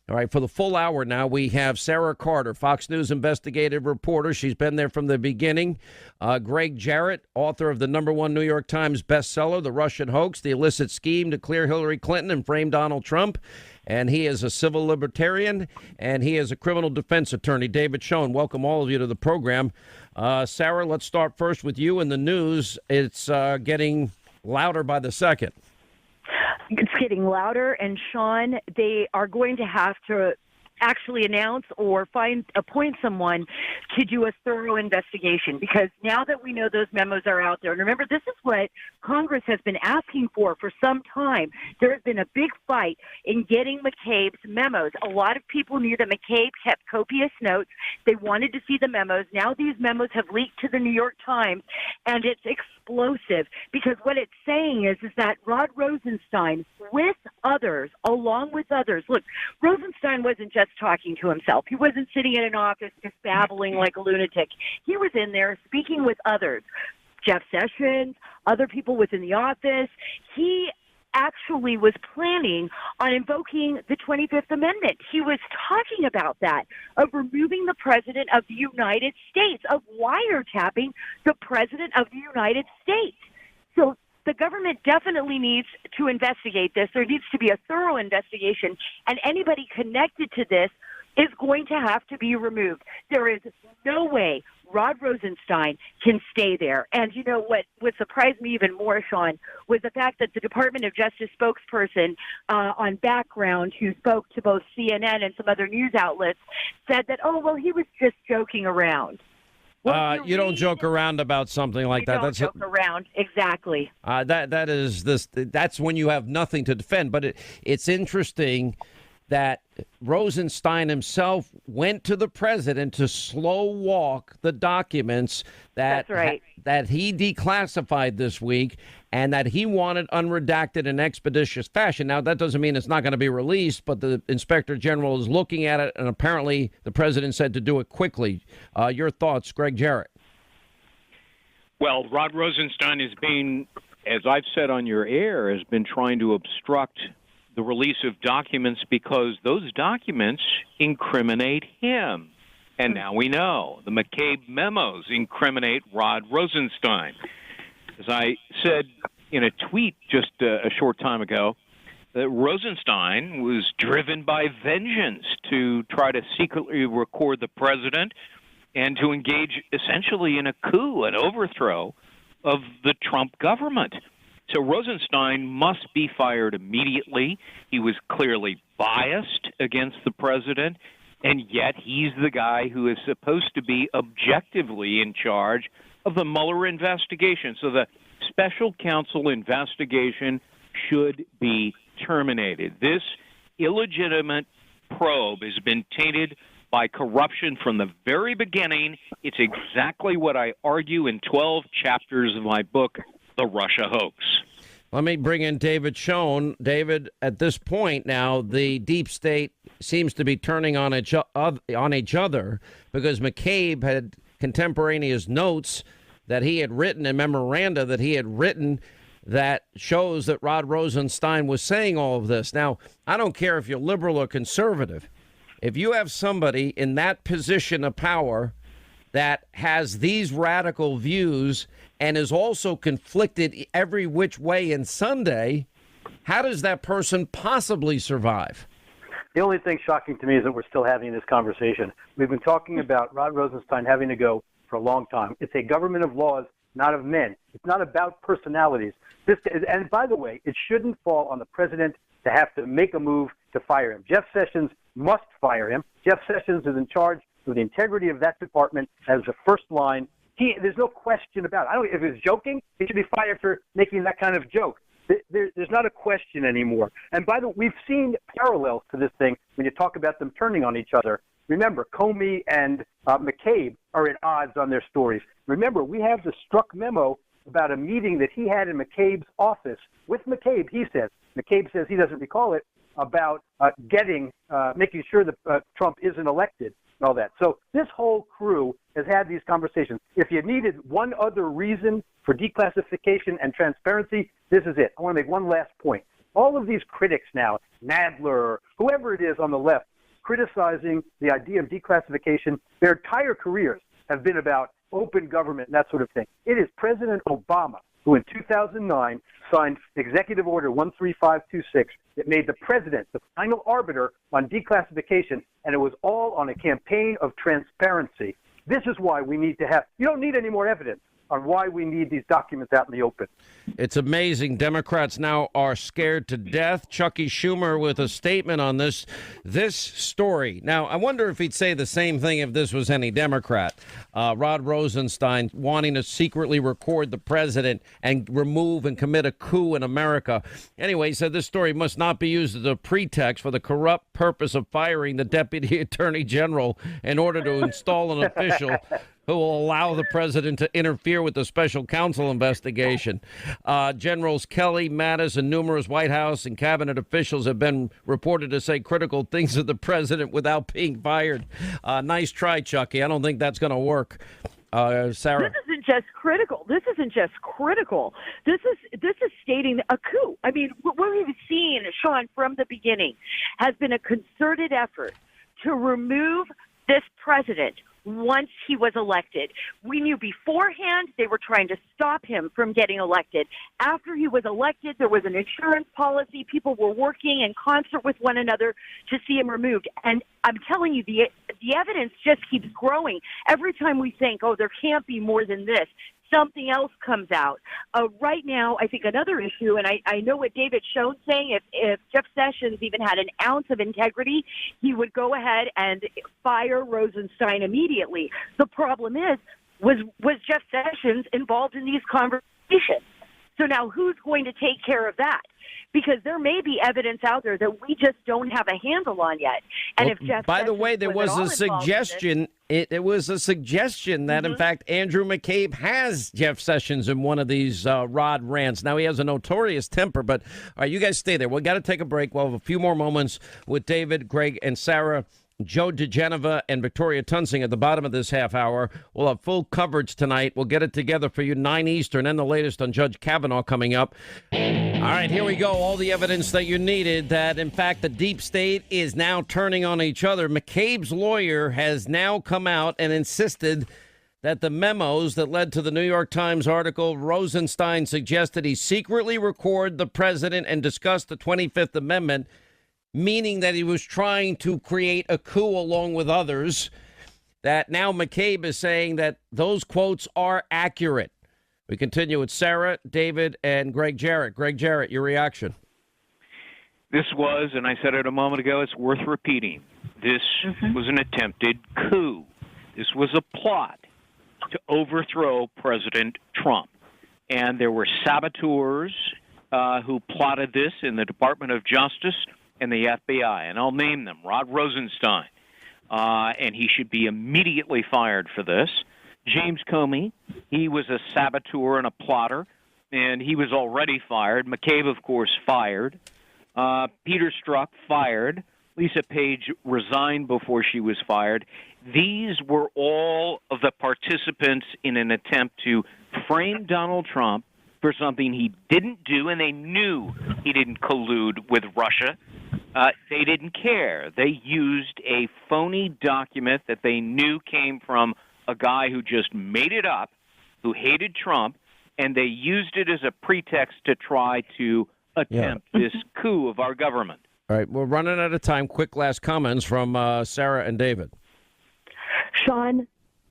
All right, for the full hour now, we have Sarah Carter, Fox News investigative reporter. She's been there from the beginning. Greg Jarrett, author of the #1 New York Times bestseller, The Russian Hoax, The Illicit Scheme to Clear Hillary Clinton and Frame Donald Trump. And he is a civil libertarian, and he is a criminal defense attorney. David Schoen, welcome all of you to the program. Sarah, let's start first with you in the news. It's getting louder by the second. It's getting louder, and Sean, they are going to have to actually announce or appoint someone to do a thorough investigation, because now that we know those memos are out there, and remember, this is what Congress has been asking for some time. There has been a big fight in getting McCabe's memos. A lot of people knew that McCabe kept copious notes. They wanted to see the memos. Now these memos have leaked to the New York Times, and it's explosive, because what it's saying is that Rod Rosenstein, with others, along with others, look, Rosenstein wasn't just talking to himself. He wasn't sitting in an office just babbling like a lunatic. He was in there speaking with others. Jeff Sessions, other people within the office. He actually was planning on invoking the 25th Amendment. He was talking about that, of removing the President of the United States, of wiretapping the President of the United States. So the government definitely needs to investigate this. There needs to be a thorough investigation, and anybody connected to this is going to have to be removed. There is no way Rod Rosenstein can stay there. And you know what surprised me even more, Sean, was the fact that the Department of Justice spokesperson on background, who spoke to both CNN and some other news outlets, said that, oh, well, he was just joking around. You don't joke around about something like that. That's joke around, exactly. That's when you have nothing to defend. But it's interesting that Rosenstein himself went to the president to slow walk the documents that he declassified this week, and that he wanted unredacted in expeditious fashion. Now, that doesn't mean it's not going to be released, but the inspector general is looking at it, and apparently the president said to do it quickly. Your thoughts, Greg Jarrett? Well, Rod Rosenstein has been, as I've said on your air, has been trying to obstruct the release of documents because those documents incriminate him. And now we know the McCabe memos incriminate Rod Rosenstein. As I said in a tweet just a short time ago, that Rosenstein was driven by vengeance to try to secretly record the president and to engage essentially in a coup, an overthrow of the Trump government. So Rosenstein must be fired immediately. He was clearly biased against the president, and yet he's the guy who is supposed to be objectively in charge of the Mueller investigation. So the special counsel investigation should be terminated. This illegitimate probe has been tainted by corruption from the very beginning. It's exactly what I argue in 12 chapters of my book, The Russia Hoax. Let me bring in David Schoen. David, at this point now, the deep state seems to be turning on each other because McCabe had contemporaneous notes that he had written and memoranda that he had written that shows that Rod Rosenstein was saying all of this. Now, I don't care if you're liberal or conservative. If you have somebody in that position of power that has these radical views and is also conflicted every which way in Sunday, how does that person possibly survive? The only thing shocking to me is that we're still having this conversation. We've been talking about Rod Rosenstein having to go for a long time. It's a government of laws, not of men. It's not about personalities. And by the way, it shouldn't fall on the president to have to make a move to fire him. Jeff Sessions must fire him. Jeff Sessions is in charge of the integrity of that department as the first line. There's no question about it. If he was joking, he should be fired for making that kind of joke. There's not a question anymore. And by the way, we've seen parallels to this thing when you talk about them turning on each other. Remember, Comey and McCabe are at odds on their stories. Remember, we have the Strzok memo about a meeting that he had in McCabe's office with McCabe, he says. McCabe says he doesn't recall it, about making sure that Trump isn't elected and all that. So this whole crew has had these conversations. If you needed one other reason for declassification and transparency, this is it. I want to make one last point. All of these critics now, Nadler, or whoever it is on the left, criticizing the idea of declassification, their entire careers have been about open government and that sort of thing. It is President Obama who in 2009 signed Executive Order 13526 that made the president the final arbiter on declassification, and it was all on a campaign of transparency. This is why we need to have, you don't need any more evidence. on why we need these documents out in the open. It's amazing. Democrats now are scared to death. Chucky Schumer with a statement on this story. Now, I wonder if he'd say the same thing if this was any Democrat. Rod Rosenstein wanting to secretly record the president and remove and commit a coup in America. Anyway, he said this story must not be used as a pretext for the corrupt purpose of firing the deputy attorney general in order to install an official who will allow the president to interfere with the special counsel investigation. Generals Kelly, Mattis, and numerous White House and cabinet officials have been reported to say critical things of the president without being fired. Nice try, Chucky. I don't think that's going to work. Sarah. This isn't just critical. This is stating a coup. I mean, what we've seen, Sean, from the beginning has been a concerted effort to remove this president once he was elected. We knew beforehand they were trying to stop him from getting elected. After he was elected, there was an insurance policy. People were working in concert with one another to see him removed. And I'm telling you, the evidence just keeps growing. Every time we think, oh, there can't be more than this, something else comes out. Right now, I think another issue, and I know what David Schoen's saying, if Jeff Sessions even had an ounce of integrity, he would go ahead and fire Rosenstein immediately. The problem is, was Jeff Sessions involved in these conversations? So now who's going to take care of that? Because there may be evidence out there that we just don't have a handle on yet. And if Jeff by the Sessions way, there was a suggestion. It was a suggestion that, in fact, Andrew McCabe has Jeff Sessions in one of these Rod rants. Now, he has a notorious temper, but all right, you guys stay there. We've got to take a break. We'll have a few more moments with David, Greg, and Sarah. Joe DeGeneva and Victoria Tunsing at the bottom of this half hour. We'll have full coverage tonight. We'll get it together for you, 9 Eastern, and the latest on Judge Kavanaugh coming up. All right, here we go. All the evidence that you needed that, in fact, the deep state is now turning on each other. McCabe's lawyer has now come out and insisted that the memos that led to the New York Times article, Rosenstein suggested he secretly record the president and discuss the 25th Amendment, meaning that he was trying to create a coup along with others, that now McCabe is saying that those quotes are accurate. We continue with Sarah, David, and Greg Jarrett. Greg Jarrett, your reaction. This was, and I said it a moment ago, it's worth repeating. This was an attempted coup. This was a plot to overthrow President Trump. And there were saboteurs who plotted this in the Department of Justice and the FBI, and I'll name them. Rod Rosenstein, and he should be immediately fired for this. James Comey, he was a saboteur and a plotter, and he was already fired. McCabe, of course, fired. Peter Strzok, fired. Lisa Page resigned before she was fired. These were all of the participants in an attempt to frame Donald Trump for something he didn't do, and they knew he didn't collude with Russia. They didn't care. They used a phony document that they knew came from a guy who just made it up, who hated Trump, and they used it as a pretext to try to attempt this coup of our government. All right, we're running out of time. Quick last comments from Sarah and David. Sean,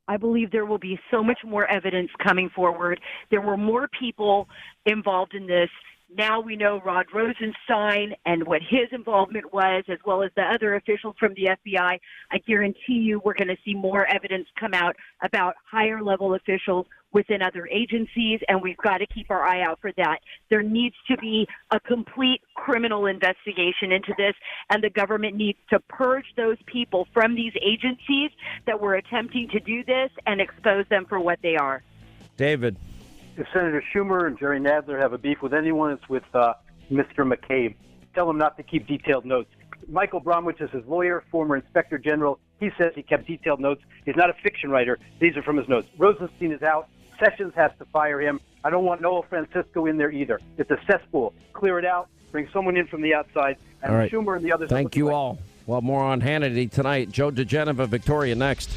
I believe there will be so much more evidence coming forward. There were more people involved in this. Now we know Rod Rosenstein and what his involvement was, as well as the other officials from the FBI. I guarantee you we're going to see more evidence come out about higher-level officials within other agencies, and we've got to keep our eye out for that. There needs to be a complete criminal investigation into this, and the government needs to purge those people from these agencies that were attempting to do this and expose them for what they are. David. If Senator Schumer and Jerry Nadler have a beef with anyone, it's with Mr. McCabe. Tell him not to keep detailed notes. Michael Bromwich is his lawyer, former inspector general. He says he kept detailed notes. He's not a fiction writer. These are from his notes. Rosenstein is out. Sessions has to fire him. I don't want Noah Francisco in there either. It's a cesspool. Clear it out. Bring someone in from the outside. And all right. Schumer and the others. Thank you all. Well, more on Hannity tonight. Joe DeGeneva, Victoria next.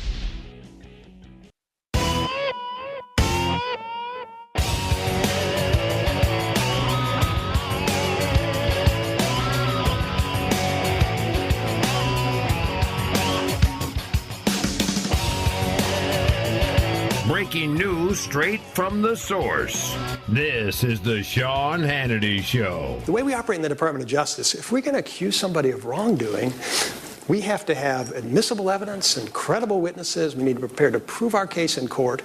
Breaking news straight from the source. This is the Sean Hannity Show. The way we operate in the Department of Justice, if we're going to accuse somebody of wrongdoing, we have to have admissible evidence and credible witnesses. We need to prepare to prove our case in court.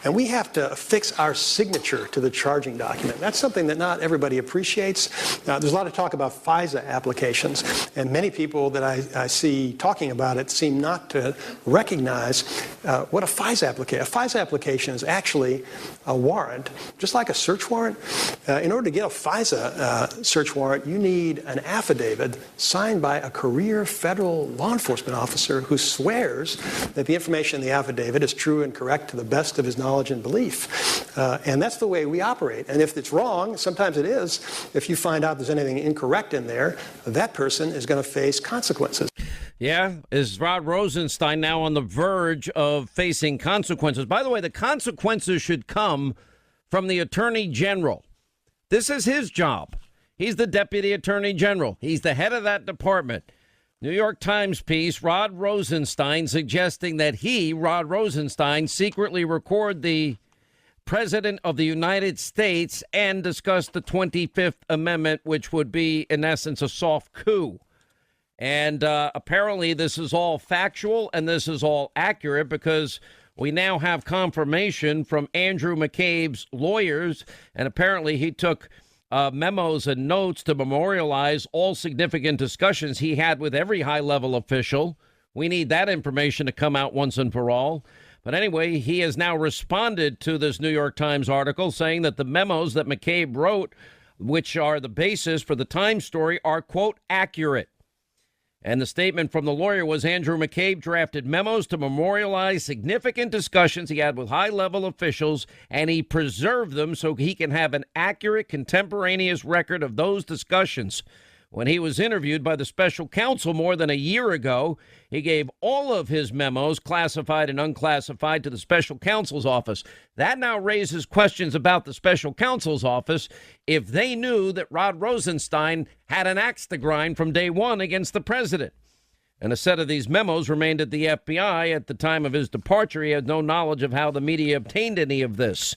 And we have to affix our signature to the charging document. That's something that not everybody appreciates. There's a lot of talk about FISA applications. And many people that I see talking about it seem not to recognize what a FISA application. A FISA application is actually a warrant, just like a search warrant. In order to get a FISA search warrant, you need an affidavit signed by a career federal law enforcement officer who swears that the information in the affidavit is true and correct to the best of his knowledge and belief. And that's the way we operate. And if it's wrong, sometimes it is, if you find out there's anything incorrect in there, that person is going to face consequences. Yeah, is Rod Rosenstein now on the verge of facing consequences? By the way, the consequences should come from the Attorney General. This is his job. He's the Deputy Attorney General. He's the head of that department. New York Times piece, Rod Rosenstein, suggesting that he, Rod Rosenstein, secretly record the President of the United States and discuss the 25th Amendment, which would be, in essence, a soft coup. And apparently this is all factual and this is all accurate because we now have confirmation from Andrew McCabe's lawyers, and apparently he took memos and notes to memorialize all significant discussions he had with every high-level official. We need that information to come out once and for all. But anyway, he has now responded to this New York Times article saying that the memos that McCabe wrote, which are the basis for the Times story, are, quote, accurate. And the statement from the lawyer was Andrew McCabe drafted memos to memorialize significant discussions he had with high-level officials, and he preserved them so he can have an accurate, contemporaneous record of those discussions. When he was interviewed by the special counsel more than a year ago, he gave all of his memos, classified and unclassified, to the special counsel's office. That now raises questions about the special counsel's office if they knew that Rod Rosenstein had an axe to grind from day one against the president. And a set of these memos remained at the FBI at the time of his departure. He had no knowledge of how the media obtained any of this.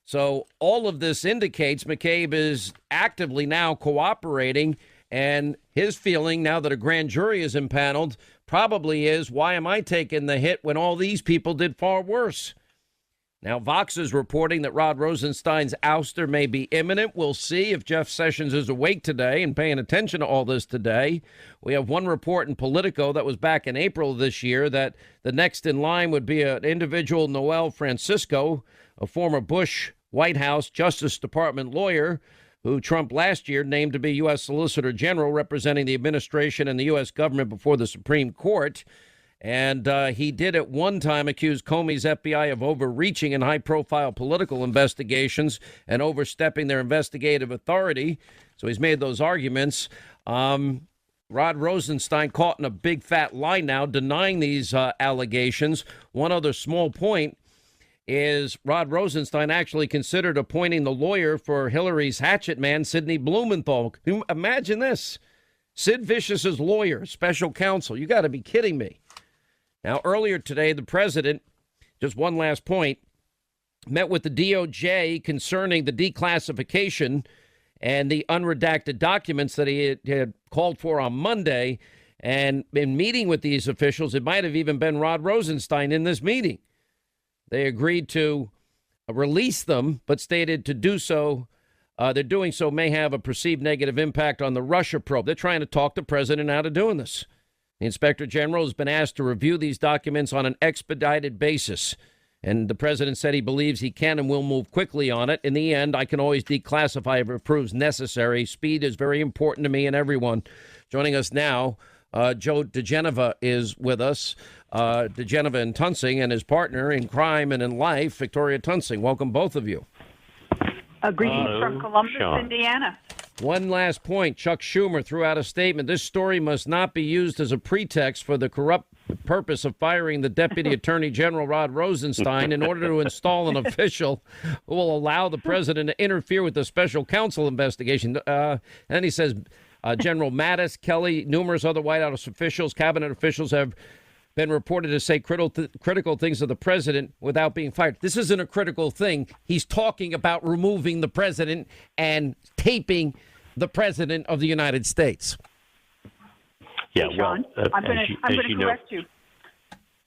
So all of this indicates McCabe is actively now cooperating, and his feeling now that a grand jury is impaneled probably is, why am I taking the hit when all these people did far worse? Now, Vox is reporting that Rod Rosenstein's ouster may be imminent. We'll see if Jeff Sessions is awake today and paying attention to all this today. We have one report in Politico that was back in April of this year that the next in line would be an individual, Noel Francisco, a former Bush White House Justice Department lawyer who Trump last year named to be U.S. Solicitor General representing the administration and the U.S. government before the Supreme Court. And he did at one time accuse Comey's FBI of overreaching in high-profile political investigations and overstepping their investigative authority. So he's made those arguments. Rod Rosenstein caught in a big fat lie now, denying these allegations. One other small point is Rod Rosenstein actually considered appointing the lawyer for Hillary's hatchet man, Sidney Blumenthal. Can you imagine this? Sid Vicious's lawyer, special counsel. You got to be kidding me. Now, earlier today, the president, just one last point, met with the DOJ concerning the declassification and the unredacted documents that he had called for on Monday. And in meeting with these officials, it might have even been Rod Rosenstein in this meeting. They agreed to release them, but stated to do so, they're doing so may have a perceived negative impact on the Russia probe. They're trying to talk the president out of doing this. The Inspector General has been asked to review these documents on an expedited basis. And the president said he believes he can and will move quickly on it. In the end, I can always declassify if it proves necessary. Speed is very important to me and everyone. Joining us now, Joe DeGeneva is with us. DeGeneva and Tunsing, and his partner in crime and in life, Victoria Tunsing. Welcome, both of you. Greetings from Columbus, Sean. Indiana. One last point. Chuck Schumer threw out a statement. This story must not be used as a pretext for the corrupt purpose of firing the Deputy Attorney General Rod Rosenstein in order to install an official who will allow the president to interfere with the special counsel investigation. And then he says General Mattis, Kelly, numerous other White House officials, cabinet officials have been reported to say critical things of the president without being fired. This isn't a critical thing. He's talking about removing the president and taping the president of the United States. Yeah, Sean, I'm going to correct you.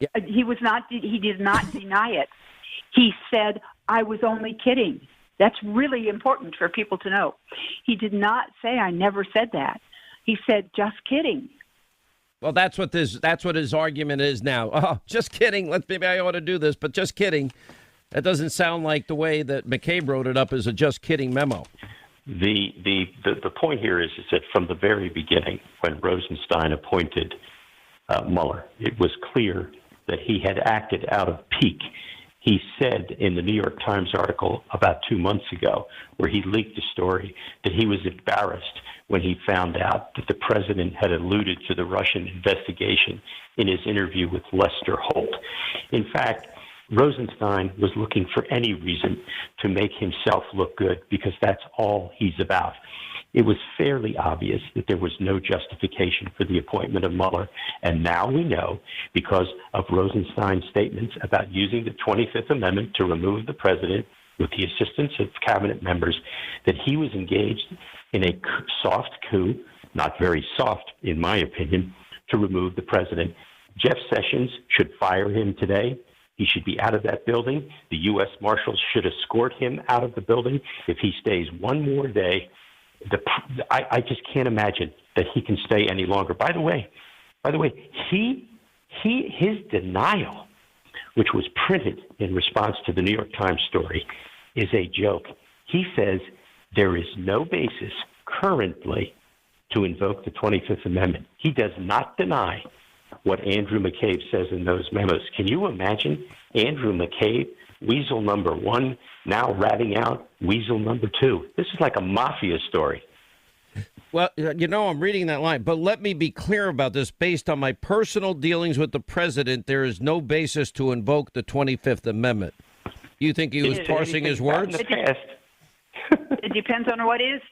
Yeah. He did not deny it. He said, I was only kidding. That's really important for people to know. He did not say, I never said that. He said, just kidding. Well, that's what his argument is now. Oh, just kidding. Maybe I ought to do this, but just kidding. That doesn't sound like the way that McCabe wrote it up as a just kidding memo. The point here is that from the very beginning, when Rosenstein appointed Mueller, it was clear that he had acted out of pique. He said in the New York Times article about 2 months ago, where he leaked the story, that he was embarrassed when he found out that the president had alluded to the Russian investigation in his interview with Lester Holt. In fact, Rosenstein was looking for any reason to make himself look good because that's all he's about. It was fairly obvious that there was no justification for the appointment of Mueller, and now we know, because of Rosenstein's statements about using the 25th Amendment to remove the president with the assistance of cabinet members, that he was engaged in a soft coup, not very soft in my opinion, to remove the president. Jeff Sessions should fire him today. He should be out of that building. The U.S. Marshals should escort him out of the building. If he stays one more day, I just can't imagine that he can stay any longer. By the way, his denial, which was printed in response to the New York Times story, is a joke. He says there is no basis currently to invoke the 25th Amendment. He does not deny what Andrew McCabe says in those memos. Can you imagine Andrew McCabe, weasel number one, now ratting out weasel number two? This is like a mafia story. Well, I'm reading that line, but let me be clear about this. Based on my personal dealings with the president, there is no basis to invoke the 25th Amendment. You think he was parsing his words? It depends on what is,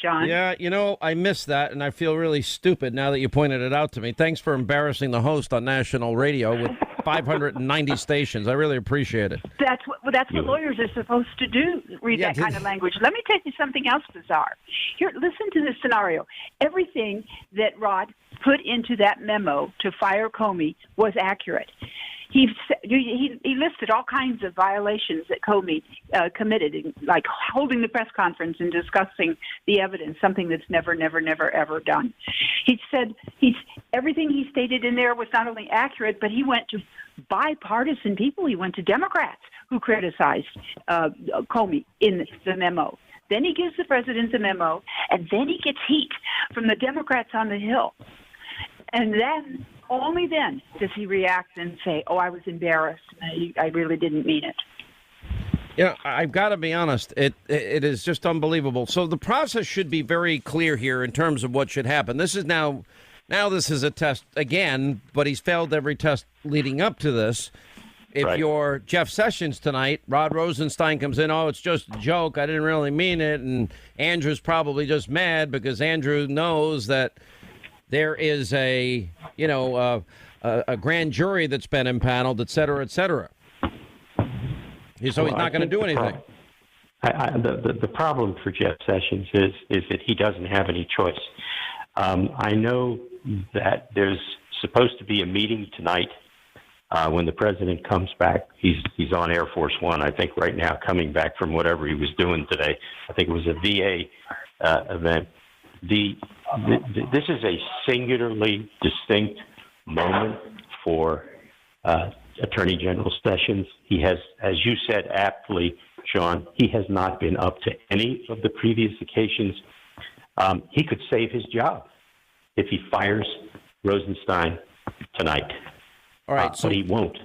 Sean. Yeah, I missed that, and I feel really stupid now that you pointed it out to me. Thanks for embarrassing the host on national radio with 590 stations. I really appreciate it. That's what lawyers are supposed to do, read that kind of language. Let me tell you something else bizarre. Here, listen to this scenario. Everything that Rod put into that memo to fire Comey was accurate. He listed all kinds of violations that Comey committed, like holding the press conference and discussing the evidence, something that's never, ever done. He said everything he stated in there was not only accurate, but he went to bipartisan people. He went to Democrats who criticized Comey in the memo. Then he gives the president the memo, and then he gets heat from the Democrats on the Hill. And then, only then, does he react and say, I was embarrassed. I really didn't mean it. I've got to be honest. It is just unbelievable. So the process should be very clear here in terms of what should happen. This is now this is a test again, but he's failed every test leading up to this. If you're Jeff Sessions tonight, Rod Rosenstein comes in, it's just a joke. I didn't really mean it. And Andrew's probably just mad because Andrew knows that there is a grand jury that's been impaneled, et cetera, et cetera. So he's not going to do anything. The problem for Jeff Sessions is that he doesn't have any choice. I know that there's supposed to be a meeting tonight when the president comes back. He's on Air Force One, I think, right now, coming back from whatever he was doing today. I think it was a VA event. This is a singularly distinct moment for Attorney General Sessions. He has, as you said aptly, Sean, he has not been up to any of the previous occasions. He could save his job if he fires Rosenstein tonight. All right, but he won't.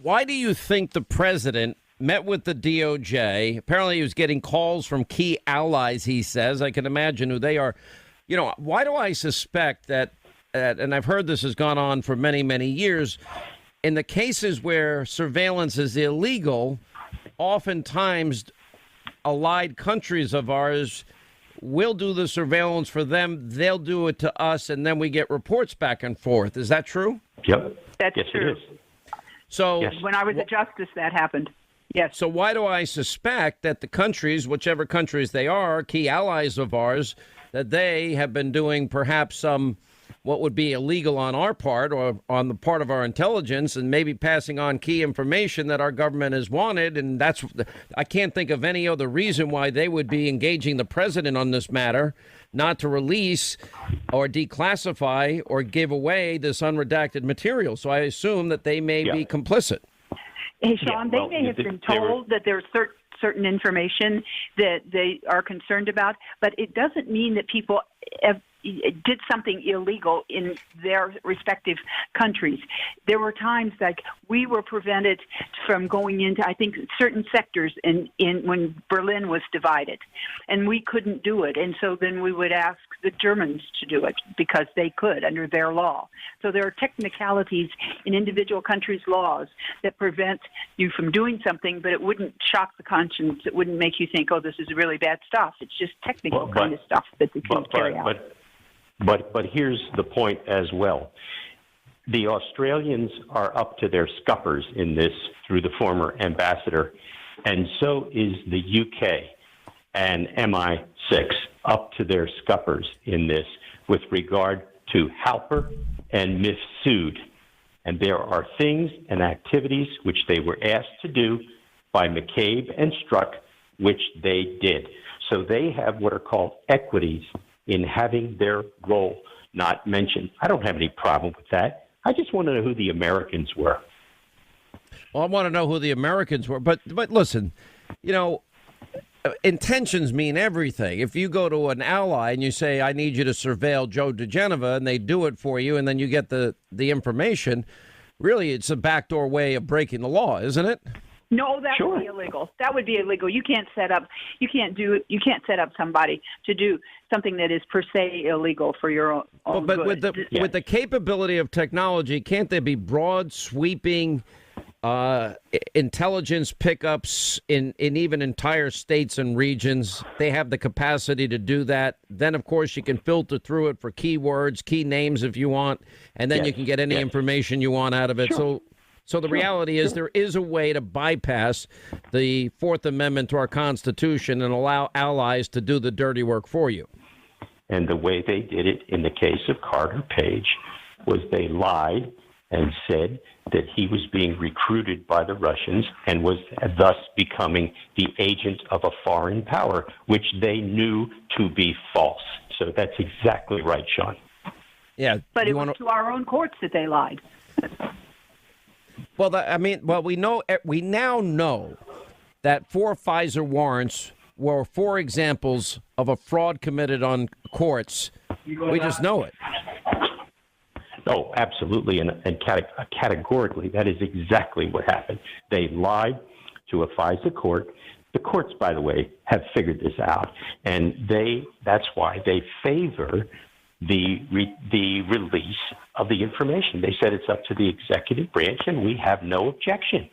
Why do you think the president met with the DOJ? Apparently he was getting calls from key allies, he says. I can imagine who they are. Why do I suspect that, and I've heard this has gone on for many, many years, in the cases where surveillance is illegal, oftentimes allied countries of ours will do the surveillance for them, they'll do it to us, and then we get reports back and forth. Is that true? Yep. That's yes, true. it is. So Yes. When I was a justice, that happened. Yes. So why do I suspect that the countries, whichever countries they are, key allies of ours, that they have been doing perhaps some what would be illegal on our part or on the part of our intelligence, and maybe passing on key information that our government has wanted? And that's, I can't think of any other reason why they would be engaging the president on this matter, not to release or declassify or give away this unredacted material. So I assume that they may be complicit. Hey, Sean, they may have been told that there's certain information that they are concerned about, but it doesn't mean that people did something illegal in their respective countries. There were times like we were prevented from going into, I think, certain sectors in when Berlin was divided, and we couldn't do it. And so then we would ask the Germans to do it because they could under their law. So there are technicalities in individual countries' laws that prevent you from doing something, but it wouldn't shock the conscience. It wouldn't make you think, oh, this is really bad stuff. It's just technical kind of stuff that they can carry out. But here's the point as well. The Australians are up to their scuppers in this through the former ambassador, and so is the UK and MI6 up to their scuppers in this with regard to Halper and Mifsud. And there are things and activities which they were asked to do by McCabe and Strzok, which they did. So they have what are called equities in having their role not mentioned. I don't have any problem with that. I just want to know who the Americans were. Well, I want to know who the Americans were. But listen, you know, intentions mean everything. If you go to an ally and you say, I need you to surveil Joe DeGeneva, and they do it for you, and then you get the information, really it's a backdoor way of breaking the law, isn't it? No, that would be illegal. That would be illegal. You can't set up somebody to do something that is per se illegal for your own but good. with the capability of technology, can't there be broad, sweeping intelligence pickups in even entire states and regions? They have the capacity to do that. Then, of course, you can filter through it for keywords, key names if you want, and then you can get any information you want out of it. So the reality is there is a way to bypass the Fourth Amendment to our Constitution and allow allies to do the dirty work for you. And the way they did it in the case of Carter Page was they lied and said that he was being recruited by the Russians and was thus becoming the agent of a foreign power, which they knew to be false. So that's exactly right, Sean. Yeah. But it was to our own courts that they lied. Well, we now know that 4 Pfizer warrants were 4 examples of a fraud committed on courts. We just know it. Oh, absolutely, and categorically, that is exactly what happened. They lied to a FISA court. The courts, by the way, have figured this out, and that's why they favor the release of the information. They said it's up to the executive branch, and we have no objection.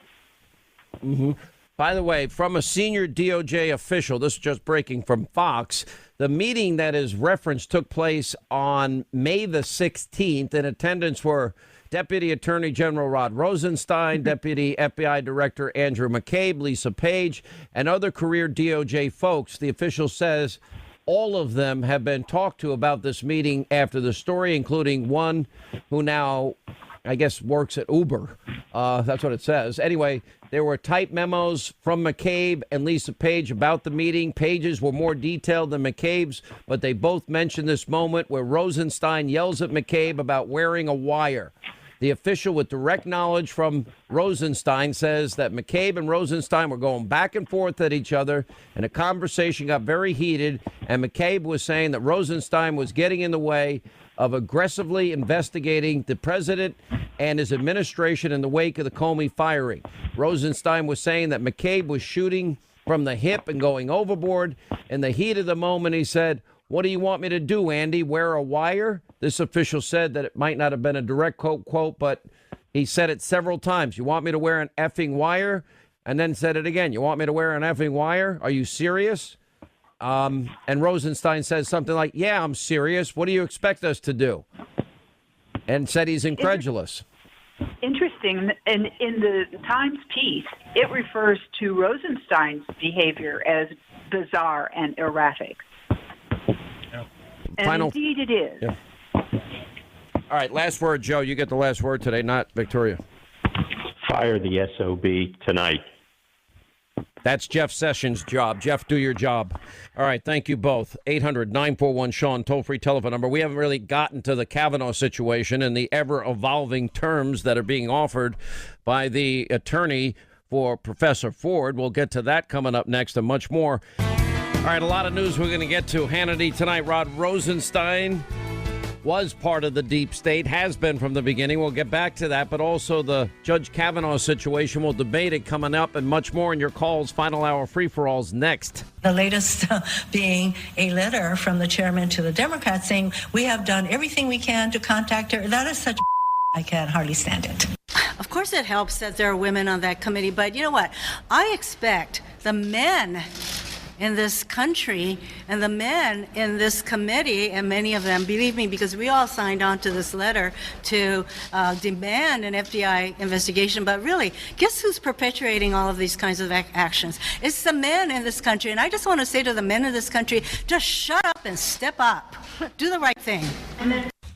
Mm-hmm. By the way, from a senior DOJ official, this is just breaking from Fox, the meeting that is referenced took place on May the 16th. In attendance were Deputy Attorney General Rod Rosenstein, Deputy FBI Director Andrew McCabe, Lisa Page, and other career DOJ folks. The official says all of them have been talked to about this meeting after the story, including one who now, I guess, works at Uber. That's what it says. Anyway, there were typed memos from McCabe and Lisa Page about the meeting. Page's were more detailed than McCabe's, but they both mentioned this moment where Rosenstein yells at McCabe about wearing a wire. The official with direct knowledge from Rosenstein says that McCabe and Rosenstein were going back and forth at each other, and the conversation got very heated, and McCabe was saying that Rosenstein was getting in the way of aggressively investigating the president and his administration in the wake of the Comey firing. Rosenstein was saying that McCabe was shooting from the hip and going overboard. In the heat of the moment, he said, "What do you want me to do, Andy? Wear a wire?" This official said that it might not have been a direct quote, but he said it several times. "You want me to wear an effing wire?" And then said it again. "You want me to wear an effing wire? Are you serious?" And Rosenstein says something like, "Yeah, I'm serious. What do you expect us to do?" And said he's incredulous. interesting. And in the Times piece, it refers to Rosenstein's behavior as bizarre and erratic. And indeed it is. Yeah. All right, last word, Joe. You get the last word today, not Victoria. Fire the SOB tonight. That's Jeff Sessions' job. Jeff, do your job. All right, thank you both. 800-941-SEAN, toll-free telephone number. We haven't really gotten to the Kavanaugh situation and the ever-evolving terms that are being offered by the attorney for Professor Ford. We'll get to that coming up next and much more. All right, a lot of news we're going to get to. Hannity tonight. Rod Rosenstein was part of the deep state, has been from the beginning. We'll get back to that, but also the Judge Kavanaugh situation. We'll debate it coming up and much more in your calls. Final hour free-for-alls next. The latest being a letter from the chairman to the Democrats saying, we have done everything we can to contact her. That is such I can hardly stand it. Of course it helps that there are women on that committee, but you know what? I expect the men in this country and the men in this committee, and many of them, believe me, because we all signed on to this letter to demand an FBI investigation, but really, guess who's perpetuating all of these kinds of actions? It's the men in this country, and I just want to say to the men in this country, just shut up and step up. Do the right thing.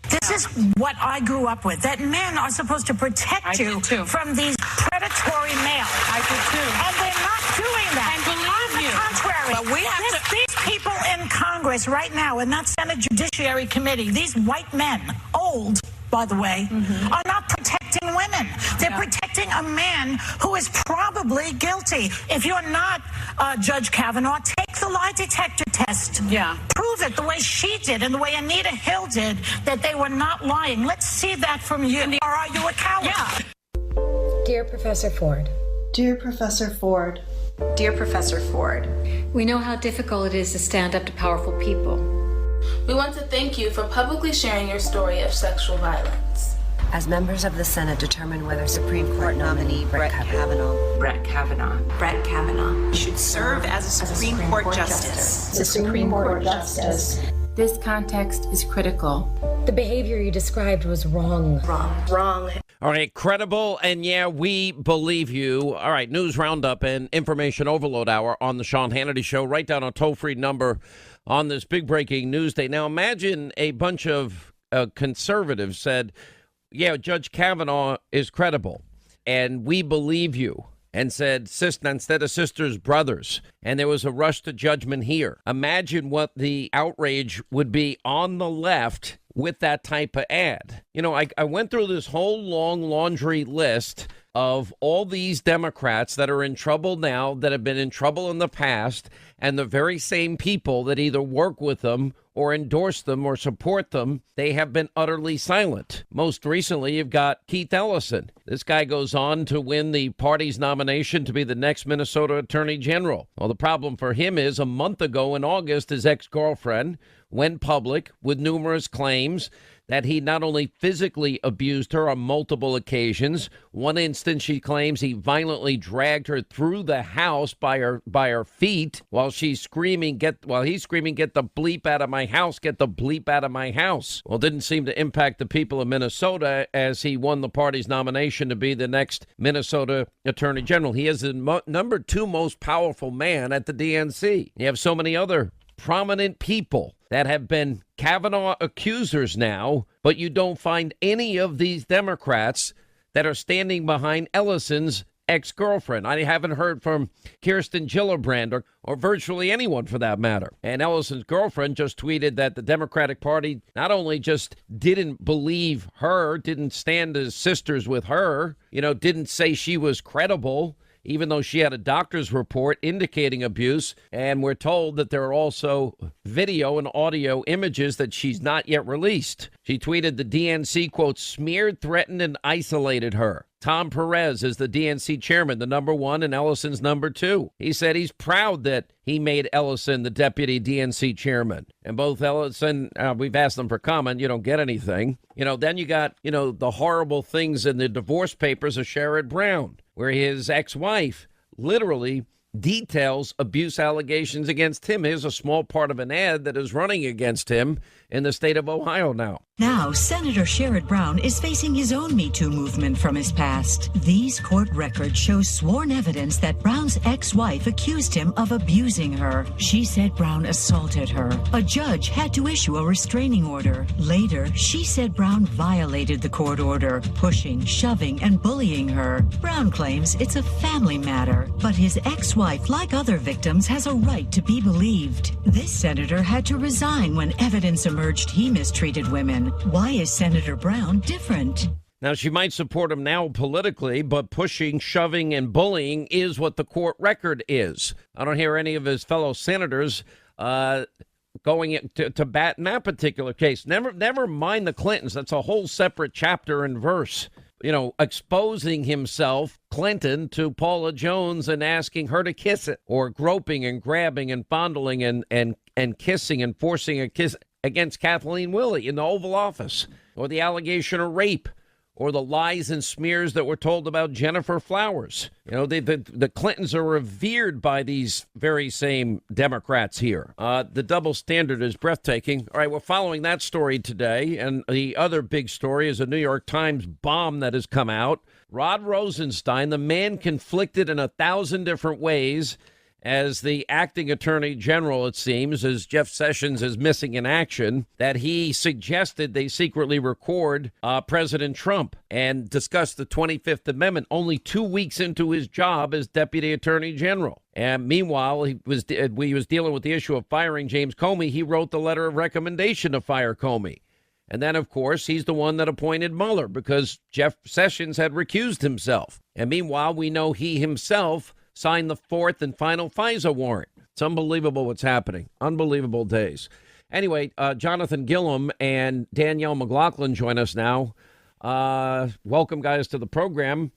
This is what I grew up with, that men are supposed to protect you from these predatory males. I do too. And they're not doing that. And believe you. On the contrary, but we have these people in Congress right now, in that Senate Judiciary Committee, these white men, old, by the way, are not protecting women. They're protecting a man who is probably guilty. If you're not Judge Kavanaugh, take the lie detector test. Yeah. Prove it the way she did and the way Anita Hill did, that they were not lying. Let's see that from you. Or are you a coward? Yeah. Dear Professor Ford. Dear Professor Ford. Dear Professor Ford. We know how difficult it is to stand up to powerful people. We want to thank you for publicly sharing your story of sexual violence. As members of the Senate determine whether Supreme Court nominee Brett Kavanaugh should serve as a Supreme Court Justice. The Supreme Court Justice. This context is critical. The behavior you described was wrong. Wrong. All right, credible, and yeah, we believe you. All right, news roundup and information overload hour on the Sean Hannity Show. Write down a toll-free number on this big breaking news day. Now, imagine a bunch of conservatives said, yeah, Judge Kavanaugh is credible, and we believe you, and said, instead of sisters, brothers, and there was a rush to judgment here. Imagine what the outrage would be on the left with that type of ad. You know, I went through this whole long laundry list of all these Democrats that are in trouble now, that have been in trouble in the past, and the very same people that either work with them or endorse them or support them, they have been utterly silent. Most recently, you've got Keith Ellison. This guy goes on to win the party's nomination to be the next Minnesota Attorney General. Well, the problem for him is a month ago in August, his ex-girlfriend went public with numerous claims that he not only physically abused her on multiple occasions. One instance, she claims he violently dragged her through the house by her feet while he's screaming, get the bleep out of my house, get the bleep out of my house. Well, it didn't seem to impact the people of Minnesota as he won the party's nomination to be the next Minnesota Attorney General. He is the number 2 most powerful man at the DNC. You have so many other prominent people that have been Kavanaugh accusers now, but you don't find any of these Democrats that are standing behind Ellison's ex-girlfriend. I haven't heard from Kirsten Gillibrand or virtually anyone for that matter. And Ellison's girlfriend just tweeted that the Democratic Party not only just didn't believe her, didn't stand as sisters with her, didn't say she was credible, even though she had a doctor's report indicating abuse. And we're told that there are also video and audio images that she's not yet released. She tweeted the DNC, quote, smeared, threatened, and isolated her. Tom Perez is the DNC chairman, the number 1, and Ellison's number 2. He said he's proud that he made Ellison the deputy DNC chairman. And both Ellison, we've asked them for comment. You don't get anything. Then you got, the horrible things in the divorce papers of Sherrod Brown, where his ex-wife literally details abuse allegations against him. Here's a small part of an ad that is running against him in the state of Ohio now. Now, Senator Sherrod Brown is facing his own Me Too movement from his past. These court records show sworn evidence that Brown's ex-wife accused him of abusing her. She said Brown assaulted her. A judge had to issue a restraining order. Later, she said Brown violated the court order, pushing, shoving, and bullying her. Brown claims it's a family matter, but his ex-wife, like other victims, has a right to be believed. This senator had to resign when evidence emerged he mistreated women. Why is Senator Brown different? Now, she might support him now politically, but pushing, shoving, and bullying is what the court record is. I don't hear any of his fellow senators going to bat in that particular case. Never mind the Clintons. That's a whole separate chapter and verse. You know, exposing himself, Clinton, to Paula Jones and asking her to kiss it, or groping and grabbing and fondling and kissing and forcing a kiss against Kathleen Willey in the Oval Office, or the allegation of rape, or the lies and smears that were told about Jennifer Flowers. You know, the Clintons are revered by these very same Democrats here. The double standard is breathtaking. All right, we're following that story today, and the other big story is a New York Times bomb that has come out. Rod Rosenstein, the man conflicted in 1,000 different ways as the acting attorney general, it seems, as Jeff Sessions is missing in action, that he suggested they secretly record President Trump and discuss the 25th Amendment only 2 weeks into his job as deputy attorney general. And meanwhile, he was dealing with the issue of firing James Comey. He wrote the letter of recommendation to fire Comey. And then, of course, he's the one that appointed Mueller because Jeff Sessions had recused himself. And meanwhile, we know he himself signed the fourth and final FISA warrant. It's unbelievable what's happening. Unbelievable days. Anyway, Jonathan Gillum and Danielle McLaughlin join us now. Welcome, guys, to the program.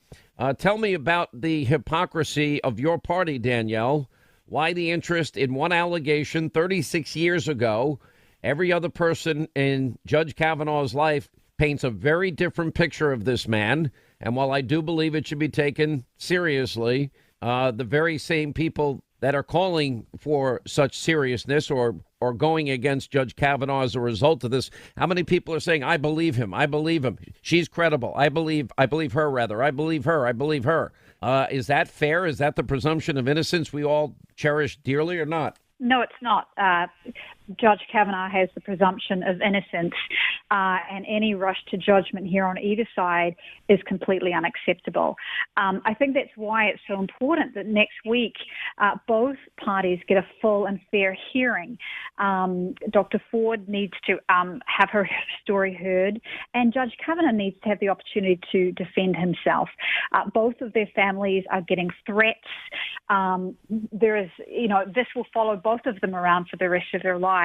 Tell me about the hypocrisy of your party, Danielle. Why the interest in one allegation 36 years ago? Every other person in Judge Kavanaugh's life paints a very different picture of this man. And while I do believe it should be taken seriously, the very same people that are calling for such seriousness or going against Judge Kavanaugh as a result of this, how many people are saying, I believe him, I believe him, she's credible, I believe her, rather, I believe her, I believe her. Is that fair? Is that the presumption of innocence we all cherish dearly or not? No, it's not. Judge Kavanaugh has the presumption of innocence, and any rush to judgment here on either side is completely unacceptable. I think that's why it's so important that next week both parties get a full and fair hearing. Dr. Ford needs to have her story heard, and Judge Kavanaugh needs to have the opportunity to defend himself. Both of their families are getting threats. This will follow both of them around for the rest of their lives.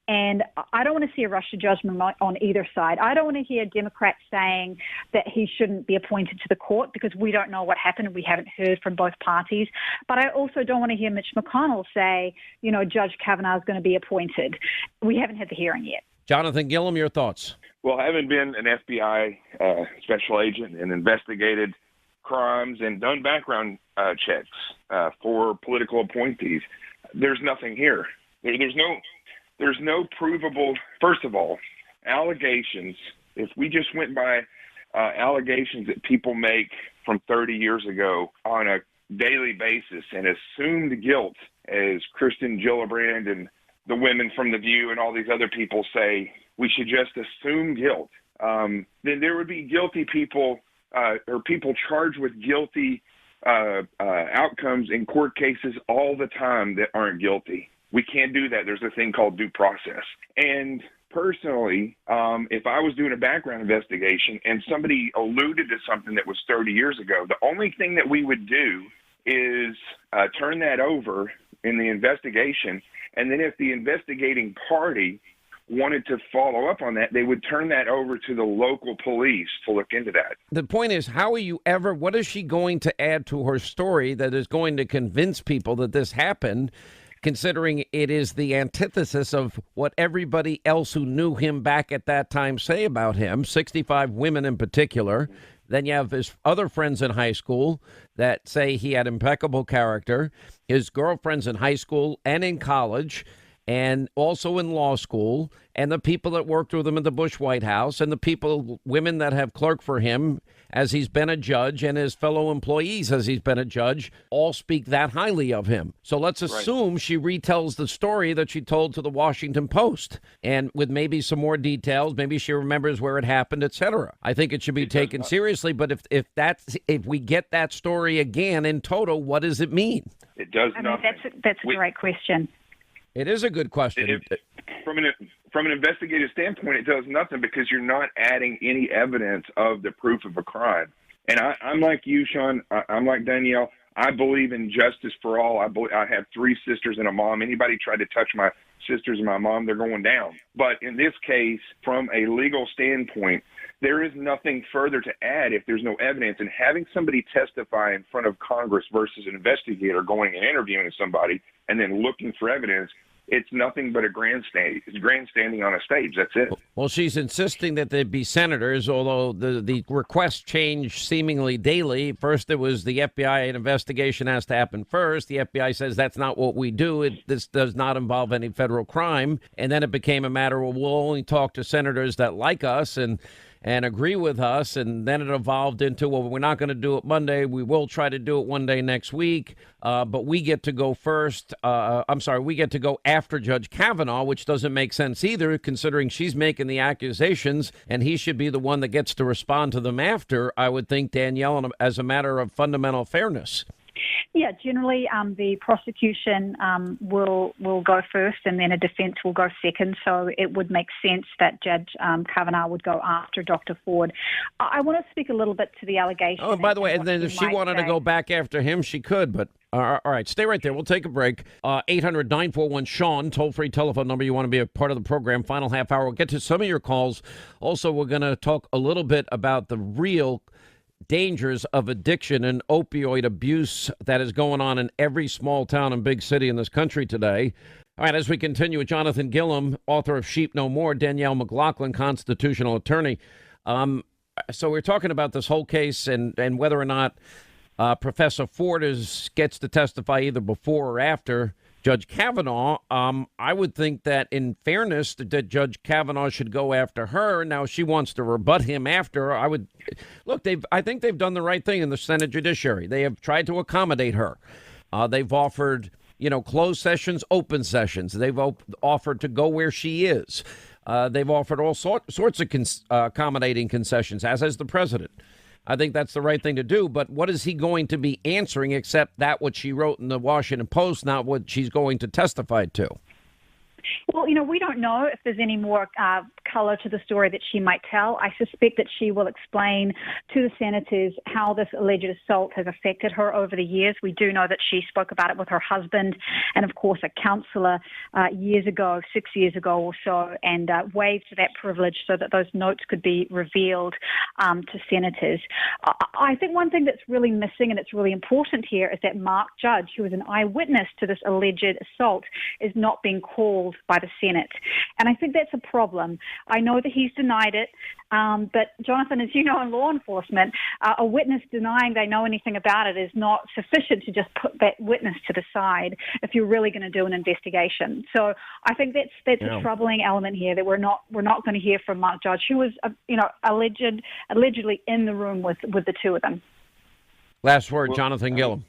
And I don't want to see a rush to judgment on either side. I don't want to hear Democrats saying that he shouldn't be appointed to the court because we don't know what happened and we haven't heard from both parties. But I also don't want to hear Mitch McConnell say, Judge Kavanaugh is going to be appointed. We haven't had the hearing yet. Jonathan Gillum, your thoughts? Well, having been an FBI special agent and investigated crimes and done background checks for political appointees, there's nothing here. There's no provable, first of all, allegations. If we just went by allegations that people make from 30 years ago on a daily basis and assumed guilt, as Kristen Gillibrand and the women from The View and all these other people say, we should just assume guilt, then there would be guilty people or people charged with guilty outcomes in court cases all the time that aren't guilty. We can't do that. There's a thing called due process. And personally, if I was doing a background investigation and somebody alluded to something that was 30 years ago, the only thing that we would do is turn that over in the investigation. And then if the investigating party wanted to follow up on that, they would turn that over to the local police to look into that. The point is, what is she going to add to her story that is going to convince people that this happened, considering it is the antithesis of what everybody else who knew him back at that time say about him, 65 women in particular. Then you have his other friends in high school that say he had impeccable character, his girlfriends in high school and in college. and also in law school, and the people that worked with him in the Bush White House, and the women that have clerked for him as he's been a judge, and his fellow employees as he's been a judge, all speak that highly of him. So let's assume she retells the story that she told to the Washington Post, and with maybe some more details, maybe she remembers where it happened, etc. I think it should be taken seriously. But if we get that story again in total, what does it mean? It does nothing. That's a great question. It is a good question. From an investigative standpoint, it does nothing because you're not adding any evidence of the proof of a crime. And I'm like you, Sean. I'm like Danielle. I believe in justice for all. I have 3 sisters and a mom. Anybody tried to touch my sisters and my mom, they're going down. But in this case, from a legal standpoint, there is nothing further to add if there's no evidence. And having somebody testify in front of Congress versus an investigator going and interviewing somebody and then looking for evidence, it's nothing but a grandstand. It's grandstanding on a stage. That's it. Well, she's insisting that they be senators, although the requests change seemingly daily. First, it was the FBI investigation has to happen first. The FBI says that's not what we do. This does not involve any federal crime. And then it became a matter of we'll only talk to senators that like us and agree with us, and then it evolved into, well, we're not going to do it Monday. We will try to do it one day next week, but we get to go first. We get to go after Judge Kavanaugh, which doesn't make sense either, considering she's making the accusations, and he should be the one that gets to respond to them after, I would think, Danielle, as a matter of fundamental fairness. Yeah, generally the prosecution will go first and then a defense will go second. So it would make sense that Judge Kavanaugh would go after Dr. Ford. I want to speak a little bit to the allegation. Oh, by the way, and then if she wanted to go back after him, she could. But all right, stay right there. We'll take a break. 800-941-SEAN, toll-free telephone number. You want to be a part of the program. Final half hour. We'll get to some of your calls. Also, we're going to talk a little bit about the real dangers of addiction and opioid abuse that is going on in every small town and big city in this country today. All right, as we continue with Jonathan Gillum, author of Sheep No More, Danielle McLaughlin, constitutional attorney. So we're talking about this whole case and whether or not Professor Ford gets to testify either before or after Judge Kavanaugh. I would think that in fairness that Judge Kavanaugh should go after her. Now, she wants to rebut him after. I think they've done the right thing in the Senate Judiciary. They have tried to accommodate her. They've offered, closed sessions, open sessions. They've offered to go where she is. They've offered all sorts of accommodating concessions, as has the president. I think that's the right thing to do. But what is he going to be answering except that what she wrote in the Washington Post, not what she's going to testify to? Well, we don't know if there's any more color to the story that she might tell. I suspect that she will explain to the senators how this alleged assault has affected her over the years. We do know that she spoke about it with her husband and, of course, a counselor 6 years ago or so, and waived that privilege so that those notes could be revealed to senators. I think one thing that's really missing and it's really important here is that Mark Judge, who was an eyewitness to this alleged assault, is not being called by the Senate. And I think that's a problem. I know that he's denied it, but Jonathan, as you know, in law enforcement, a witness denying they know anything about it is not sufficient to just put that witness to the side if you're really going to do an investigation. So I think that's a troubling element here, that we're not going to hear from Mark Judge, who was allegedly in the room with the two of them. Last word, Jonathan Gillum.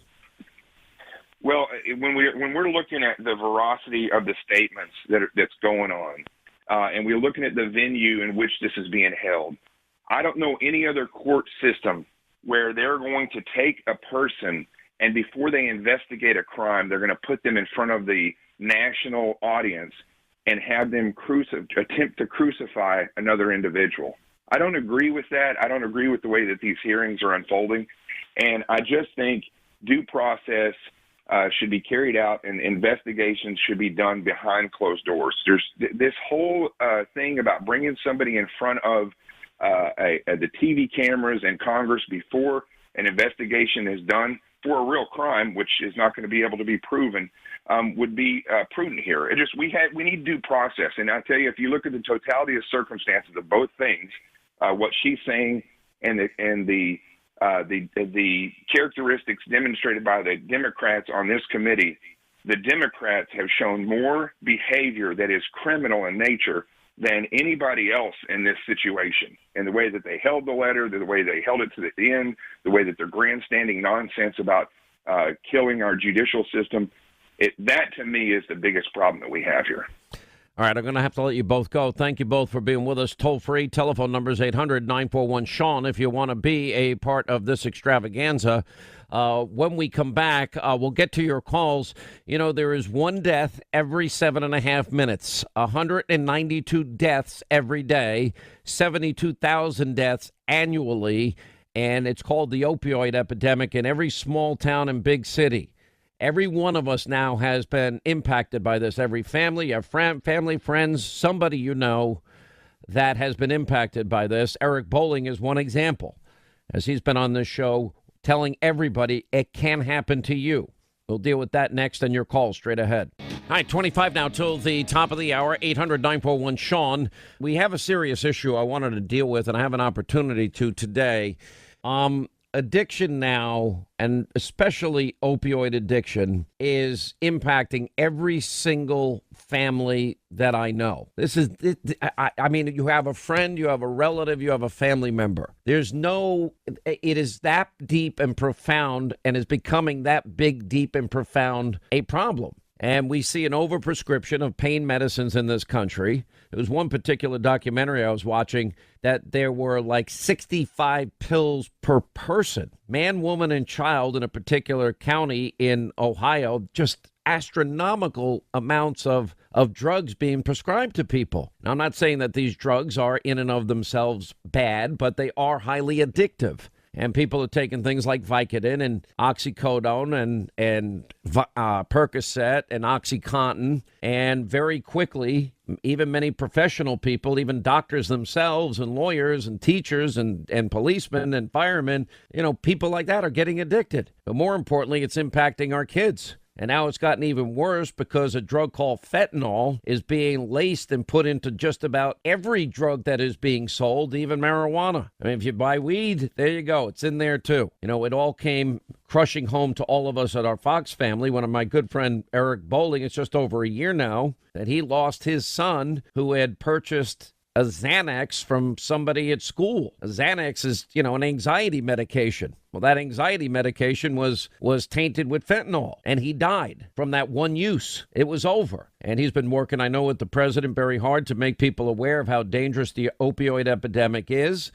Well, when we're looking at the veracity of the statements that's going on, and we're looking at the venue in which this is being held, I don't know any other court system where they're going to take a person and before they investigate a crime, they're going to put them in front of the national audience and have them attempt to crucify another individual. I don't agree with that. I don't agree with the way that these hearings are unfolding. And I just think due process should be carried out and investigations should be done behind closed doors. There's this whole thing about bringing somebody in front of the TV cameras and Congress before an investigation is done for a real crime, which is not going to be able to be proven, would be prudent here. We need due process. And I tell you, if you look at the totality of circumstances of both things, what she's saying and the characteristics demonstrated by the Democrats on this committee, the Democrats have shown more behavior that is criminal in nature than anybody else in this situation. And the way that they held the letter, the way they held it to the end, the way that they're grandstanding nonsense about killing our judicial system, that to me is the biggest problem that we have here. All right, I'm going to have to let you both go. Thank you both for being with us. Toll-free telephone number is 800-941-SEAN if you want to be a part of this extravaganza. When we come back, we'll get to your calls. You know, there is one death every 7.5 minutes, 192 deaths every day, 72,000 deaths annually, and it's called the opioid epidemic in every small town and big city. Every one of us now has been impacted by this. Every family, your family, friends, somebody you know that has been impacted by this. Eric Bolling is one example, as he's been on this show telling everybody it can happen to you. We'll deal with that next and your call straight ahead. All right, 25 now till the top of the hour, 800-941-SEAN. We have a serious issue I wanted to deal with, and I have an opportunity to today. Addiction now, and especially opioid addiction, is impacting every single family that I know. I mean, you have a friend, you have a relative, you have a family member. It is that deep and profound, and is becoming that big, deep, and profound a problem. And we see an overprescription of pain medicines in this country. There was one particular documentary I was watching that there were like 65 pills per person, man, woman, and child in a particular county in Ohio, just astronomical amounts of drugs being prescribed to people. Now, I'm not saying that these drugs are in and of themselves bad, but they are highly addictive. And people are taking things like Vicodin and oxycodone and Percocet and OxyContin. And very quickly, even many professional people, even doctors themselves and lawyers and teachers and policemen and firemen, people like that are getting addicted. But more importantly, it's impacting our kids. And now it's gotten even worse because a drug called fentanyl is being laced and put into just about every drug that is being sold, even marijuana. I mean, if you buy weed, there you go. It's in there, too. It all came crushing home to all of us at our Fox family. One of my good friend, Eric Bolling, it's just over a year now that he lost his son who had purchased a Xanax from somebody at school. A Xanax is, an anxiety medication. Well, that anxiety medication was tainted with fentanyl, and he died from that one use. It was over. And he's been working, I know, with the president very hard to make people aware of how dangerous the opioid epidemic is.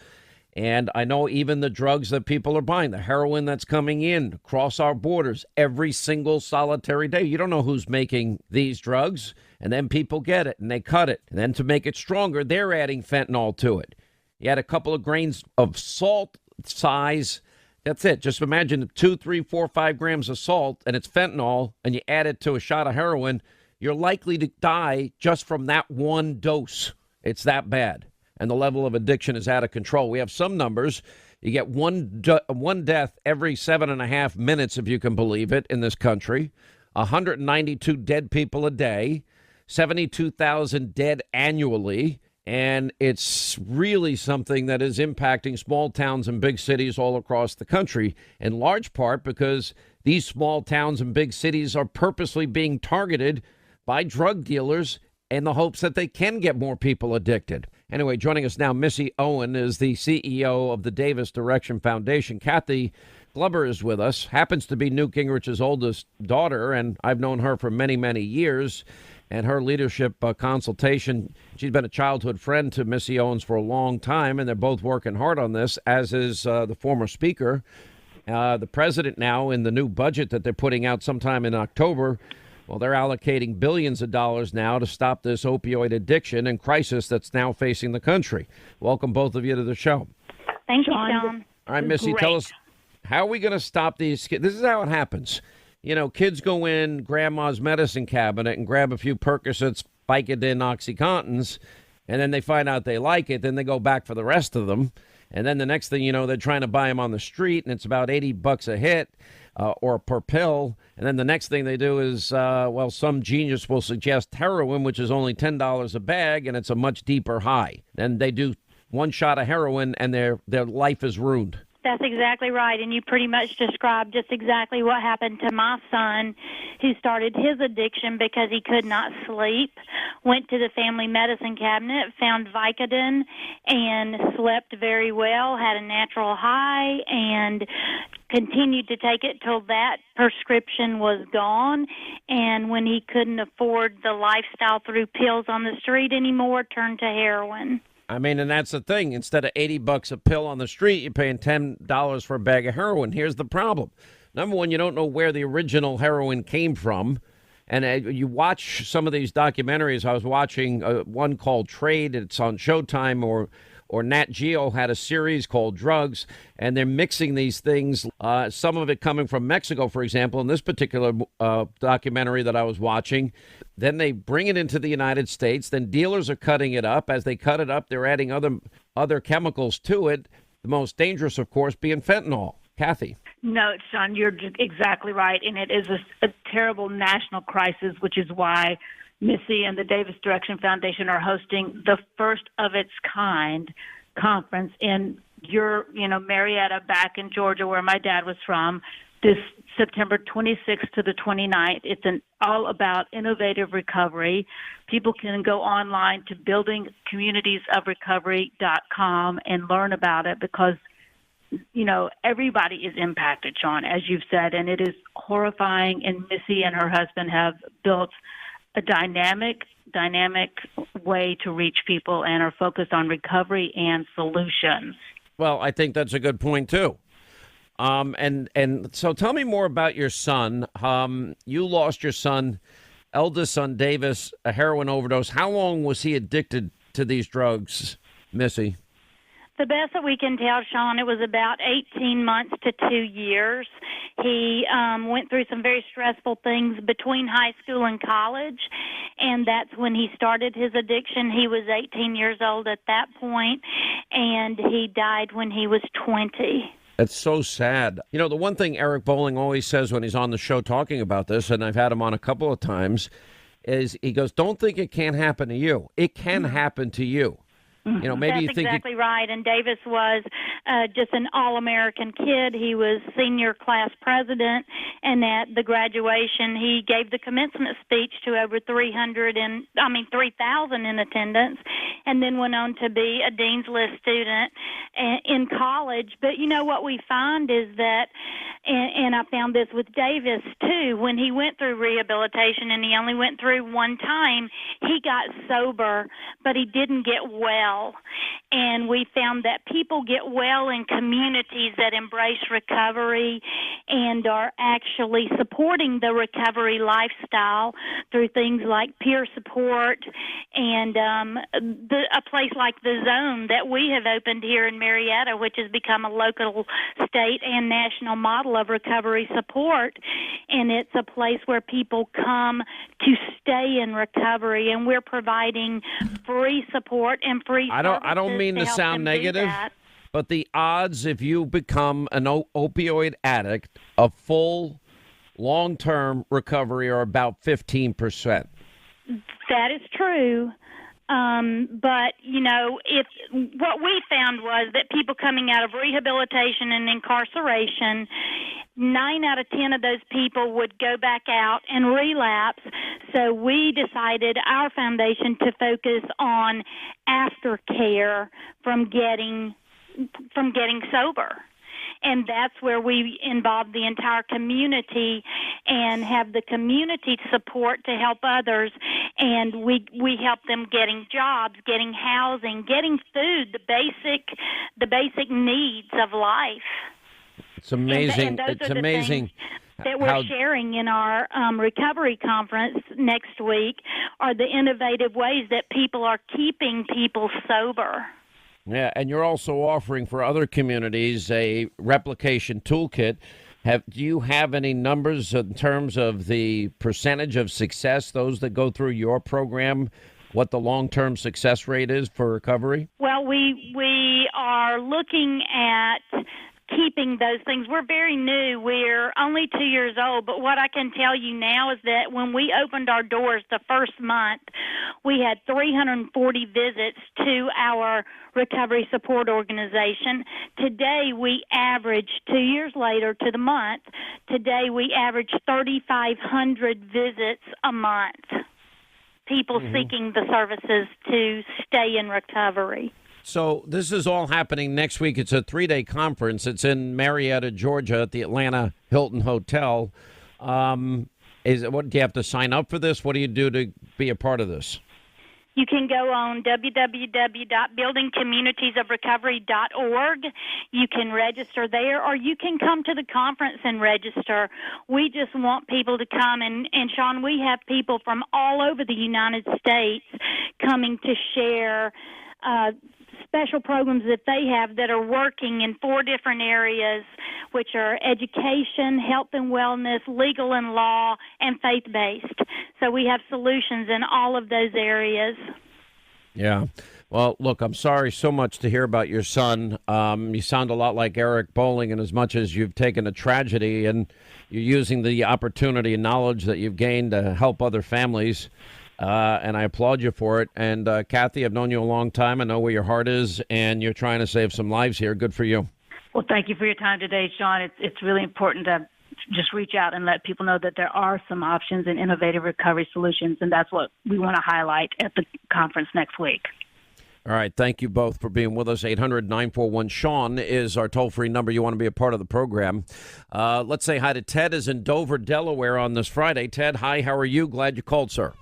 And I know even the drugs that people are buying, the heroin that's coming in across our borders every single solitary day. You don't know who's making these drugs. And then people get it and they cut it. And then to make it stronger, they're adding fentanyl to it. You add a couple of grains of salt size. That's it. Just imagine 2, 3, 4, 5 grams of salt and it's fentanyl, and you add it to a shot of heroin. You're likely to die just from that one dose. It's that bad. And the level of addiction is out of control. We have some numbers. You get one death every 7.5 minutes, if you can believe it, in this country. 192 dead people a day. 72,000 dead annually. And it's really something that is impacting small towns and big cities all across the country, in large part because these small towns and big cities are purposely being targeted by drug dealers in the hopes that they can get more people addicted. Anyway, joining us now, Missy Owen is the CEO of the Davis Direction Foundation. Kathy Glover is with us, happens to be Newt Gingrich's oldest daughter, and I've known her for many, many years. And her leadership consultation, she's been a childhood friend to Missy Owens for a long time, and they're both working hard on this, as is the former speaker. The president now, in the new budget that they're putting out sometime in October, well, they're allocating billions of dollars now to stop this opioid addiction and crisis that's now facing the country. Welcome, both of you, to the show. Thank you, Sean. All right, Missy, tell us, how are we going to stop these kids? This is how it happens. Kids go in grandma's medicine cabinet and grab a few Percocets, Vicodin, OxyContins, and then they find out they like it. Then they go back for the rest of them. And then the next thing you know, they're trying to buy them on the street, and it's about $80 a hit or per pill. And then the next thing they do is, some genius will suggest heroin, which is only $10 a bag, and it's a much deeper high. Then they do one shot of heroin, and their life is ruined. That's exactly right, and you pretty much described just exactly what happened to my son, who started his addiction because he could not sleep, went to the family medicine cabinet, found Vicodin, and slept very well, had a natural high, and continued to take it till that prescription was gone, and when he couldn't afford the lifestyle through pills on the street anymore, turned to heroin. I mean, and that's the thing. Instead of $80 a pill on the street, you're paying $10 for a bag of heroin. Here's the problem. Number one, you don't know where the original heroin came from. And you watch some of these documentaries. I was watching one called Trade. It's on Showtime, or Nat Geo had a series called Drugs, and they're mixing these things, some of it coming from Mexico, for example, in this particular documentary that I was watching. Then they bring it into the United States. Then dealers are cutting it up. As they cut it up, they're adding other chemicals to it, the most dangerous, of course, being fentanyl. Kathy. No, Sean, you're exactly right, and it is a terrible national crisis, which is why Missy and the Davis Direction Foundation are hosting the first of its kind conference in Marietta, back in Georgia, where my dad was from, this September 26th to the 29th. It's all about innovative recovery. People can go online to buildingcommunitiesofrecovery.com and learn about it because, everybody is impacted, Sean, as you've said, and it is horrifying. And Missy and her husband have built a dynamic way to reach people and are focused on recovery and solutions. Well, I think that's a good point, too. And so tell me more about your son. You lost your son, eldest son, Davis, a heroin overdose. How long was he addicted to these drugs, Missy? The best that we can tell, Sean, it was about 18 months to 2 years. He went through some very stressful things between high school and college, and that's when he started his addiction. He was 18 years old at that point, and he died when he was 20. That's so sad. The one thing Eric Bowling always says when he's on the show talking about this, and I've had him on a couple of times, is he goes, don't think it can't happen to you. It can happen to you. Maybe That's you think exactly right. And Davis was just an all-American kid. He was senior class president, and at the graduation, he gave the commencement speech to over 3,000 in attendance, and then went on to be a Dean's List student in college. But what we find is that, and I found this with Davis too, when he went through rehabilitation, and he only went through one time, he got sober, but he didn't get well. And we found that people get well in communities that embrace recovery and are actually supporting the recovery lifestyle through things like peer support and a place like The Zone that we have opened here in Marietta, which has become a local, state, and national model of recovery support. And it's a place where people come to stay in recovery, and we're providing free support and free I don't mean to sound negative, but the odds if you become an opioid addict of full long-term recovery are about 15%. That is true. But, if what we found was that people coming out of rehabilitation and incarceration, 9 out of 10 of those people would go back out and relapse. So we decided, our foundation, to focus on aftercare from getting sober. And that's where we involve the entire community and have the community support to help others. And we help them getting jobs, getting housing, getting food, the basic needs of life. It's amazing. It's amazing that we're sharing in our recovery conference next week are the innovative ways that people are keeping people sober. Yeah, and you're also offering for other communities a replication toolkit. Do you have any numbers in terms of the percentage of success, those that go through your program, what the long-term success rate is for recovery? Well, we are looking at keeping those things. We're very new. We're only 2 years old, but what I can tell you now is that when we opened our doors the first month, we had 340 visits to our recovery support organization. Today, we average, 2 years later to the month, today we average 3,500 visits a month. People seeking the services to stay in recovery. So this is all happening next week. It's a 3-day conference. It's in Marietta, Georgia, at the Atlanta Hilton Hotel. Do you have to sign up for this? What do you do to be a part of this? You can go on www.buildingcommunitiesofrecovery.org. You can register there, or you can come to the conference and register. We just want people to come. And Sean, we have people from all over the United States coming to share special programs that they have that are working in 4 different areas, which are education, health and wellness, legal and law, and faith-based. So we have solutions in all of those areas. Yeah. Well, look, I'm sorry so much to hear about your son. You sound a lot like Eric Bolling in as much as you've taken a tragedy and you're using the opportunity and knowledge that you've gained to help other families. And I applaud you for it. And Kathy, I've known you a long time. I know where your heart is, and you're trying to save some lives here. Good for you. Well, thank you for your time today, Sean. It's really important to just reach out and let people know that there are some options and innovative recovery solutions, and that's what we want to highlight at the conference next week. All right. Thank you both for being with us. 800-941-SEAN is our toll-free number. You want to be a part of the program. Let's say hi to Ted is in Dover, Delaware on this Friday. Ted, hi. How are you? Glad you called, sir.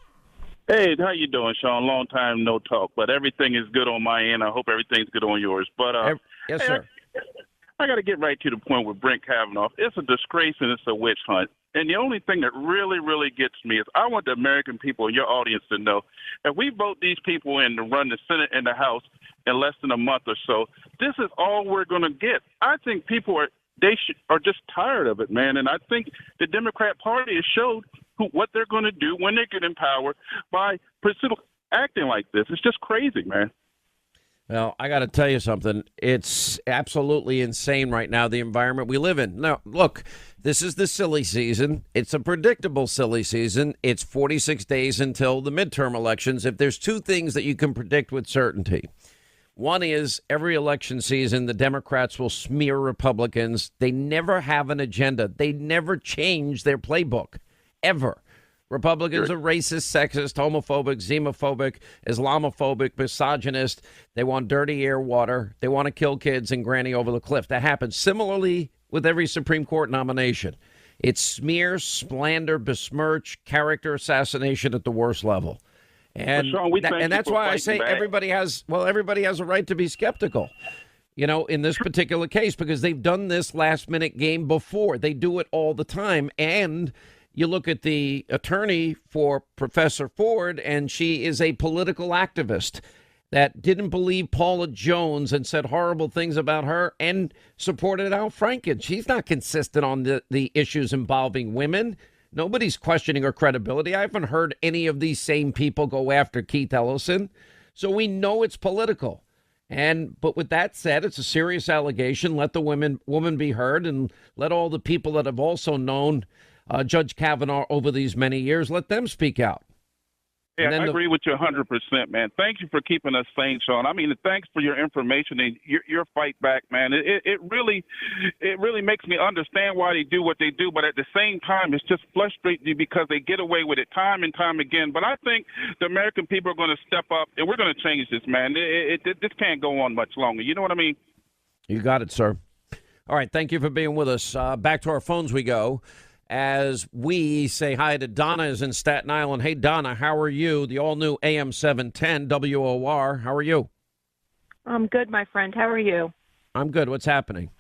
Hey, how you doing, Sean? Long time no talk, but everything is good on my end. I hope everything's good on yours. But yes, sir. I got to get right to the point with Brent Kavanaugh. It's a disgrace and it's a witch hunt. And the only thing that really, really gets me is I want the American people and your audience to know if we vote these people in to run the Senate and the House in less than a month or so, this is all we're going to get. I think people are just tired of it, man. And I think the Democrat Party has showed what they're going to do when they get in power by acting like this. It's just crazy, man. Well, I got to tell you something. It's absolutely insane right now, the environment we live in. Now, look, this is the silly season. It's a predictable silly season. It's 46 days until the midterm elections. If there's 2 things that you can predict with certainty, one is every election season, the Democrats will smear Republicans. They never have an agenda. They never change their playbook, ever. Republicans are racist, sexist, homophobic, xenophobic, Islamophobic, misogynist. They want dirty air, water. They want to kill kids and granny over the cliff. That happens similarly with every Supreme Court nomination. It's smear, slander, besmirch, character assassination at the worst level. And, Sean, and that's why I say everybody has a right to be skeptical, you know, in this particular case, because they've done this last-minute game before. They do it all the time. And you look at the attorney for Professor Ford, and she is a political activist that didn't believe Paula Jones and said horrible things about her and supported Al Franken. She's not consistent on the issues involving women. Nobody's questioning her credibility. I haven't heard any of these same people go after Keith Ellison. So we know it's political. But with that said, it's a serious allegation. Let the woman be heard, and let all the people that have also known Judge Kavanaugh over these many years, let them speak out. Yeah, I agree with you 100%, man. Thank you for keeping us sane, Sean. I mean, thanks for your information and your fight back, man. It really makes me understand why they do what they do, but at the same time, it's just frustrating you because they get away with it time and time again. But I think the American people are going to step up, and we're going to change this, man. This can't go on much longer. You know what I mean? You got it, sir. All right, thank you for being with us. Back to our phones we go. As we say hi to Donna is in Staten Island. Hey, Donna, how are you? The all-new AM 710 WOR. How are you? I'm good, my friend. How are you? I'm good. What's happening?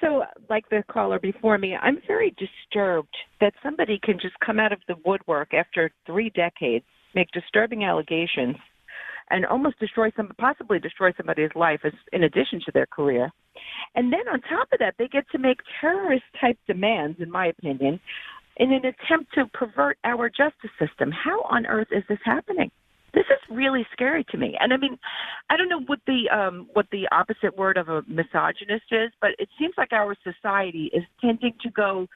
So, like the caller before me, I'm very disturbed that somebody can just come out of the woodwork after 3 decades, make disturbing allegations, and almost possibly destroy somebody's life in addition to their career. And then on top of that, they get to make terrorist-type demands, in my opinion, in an attempt to pervert our justice system. How on earth is this happening? This is really scary to me. And I mean, I don't know what the opposite word of a misogynist is, but it seems like our society is tending to go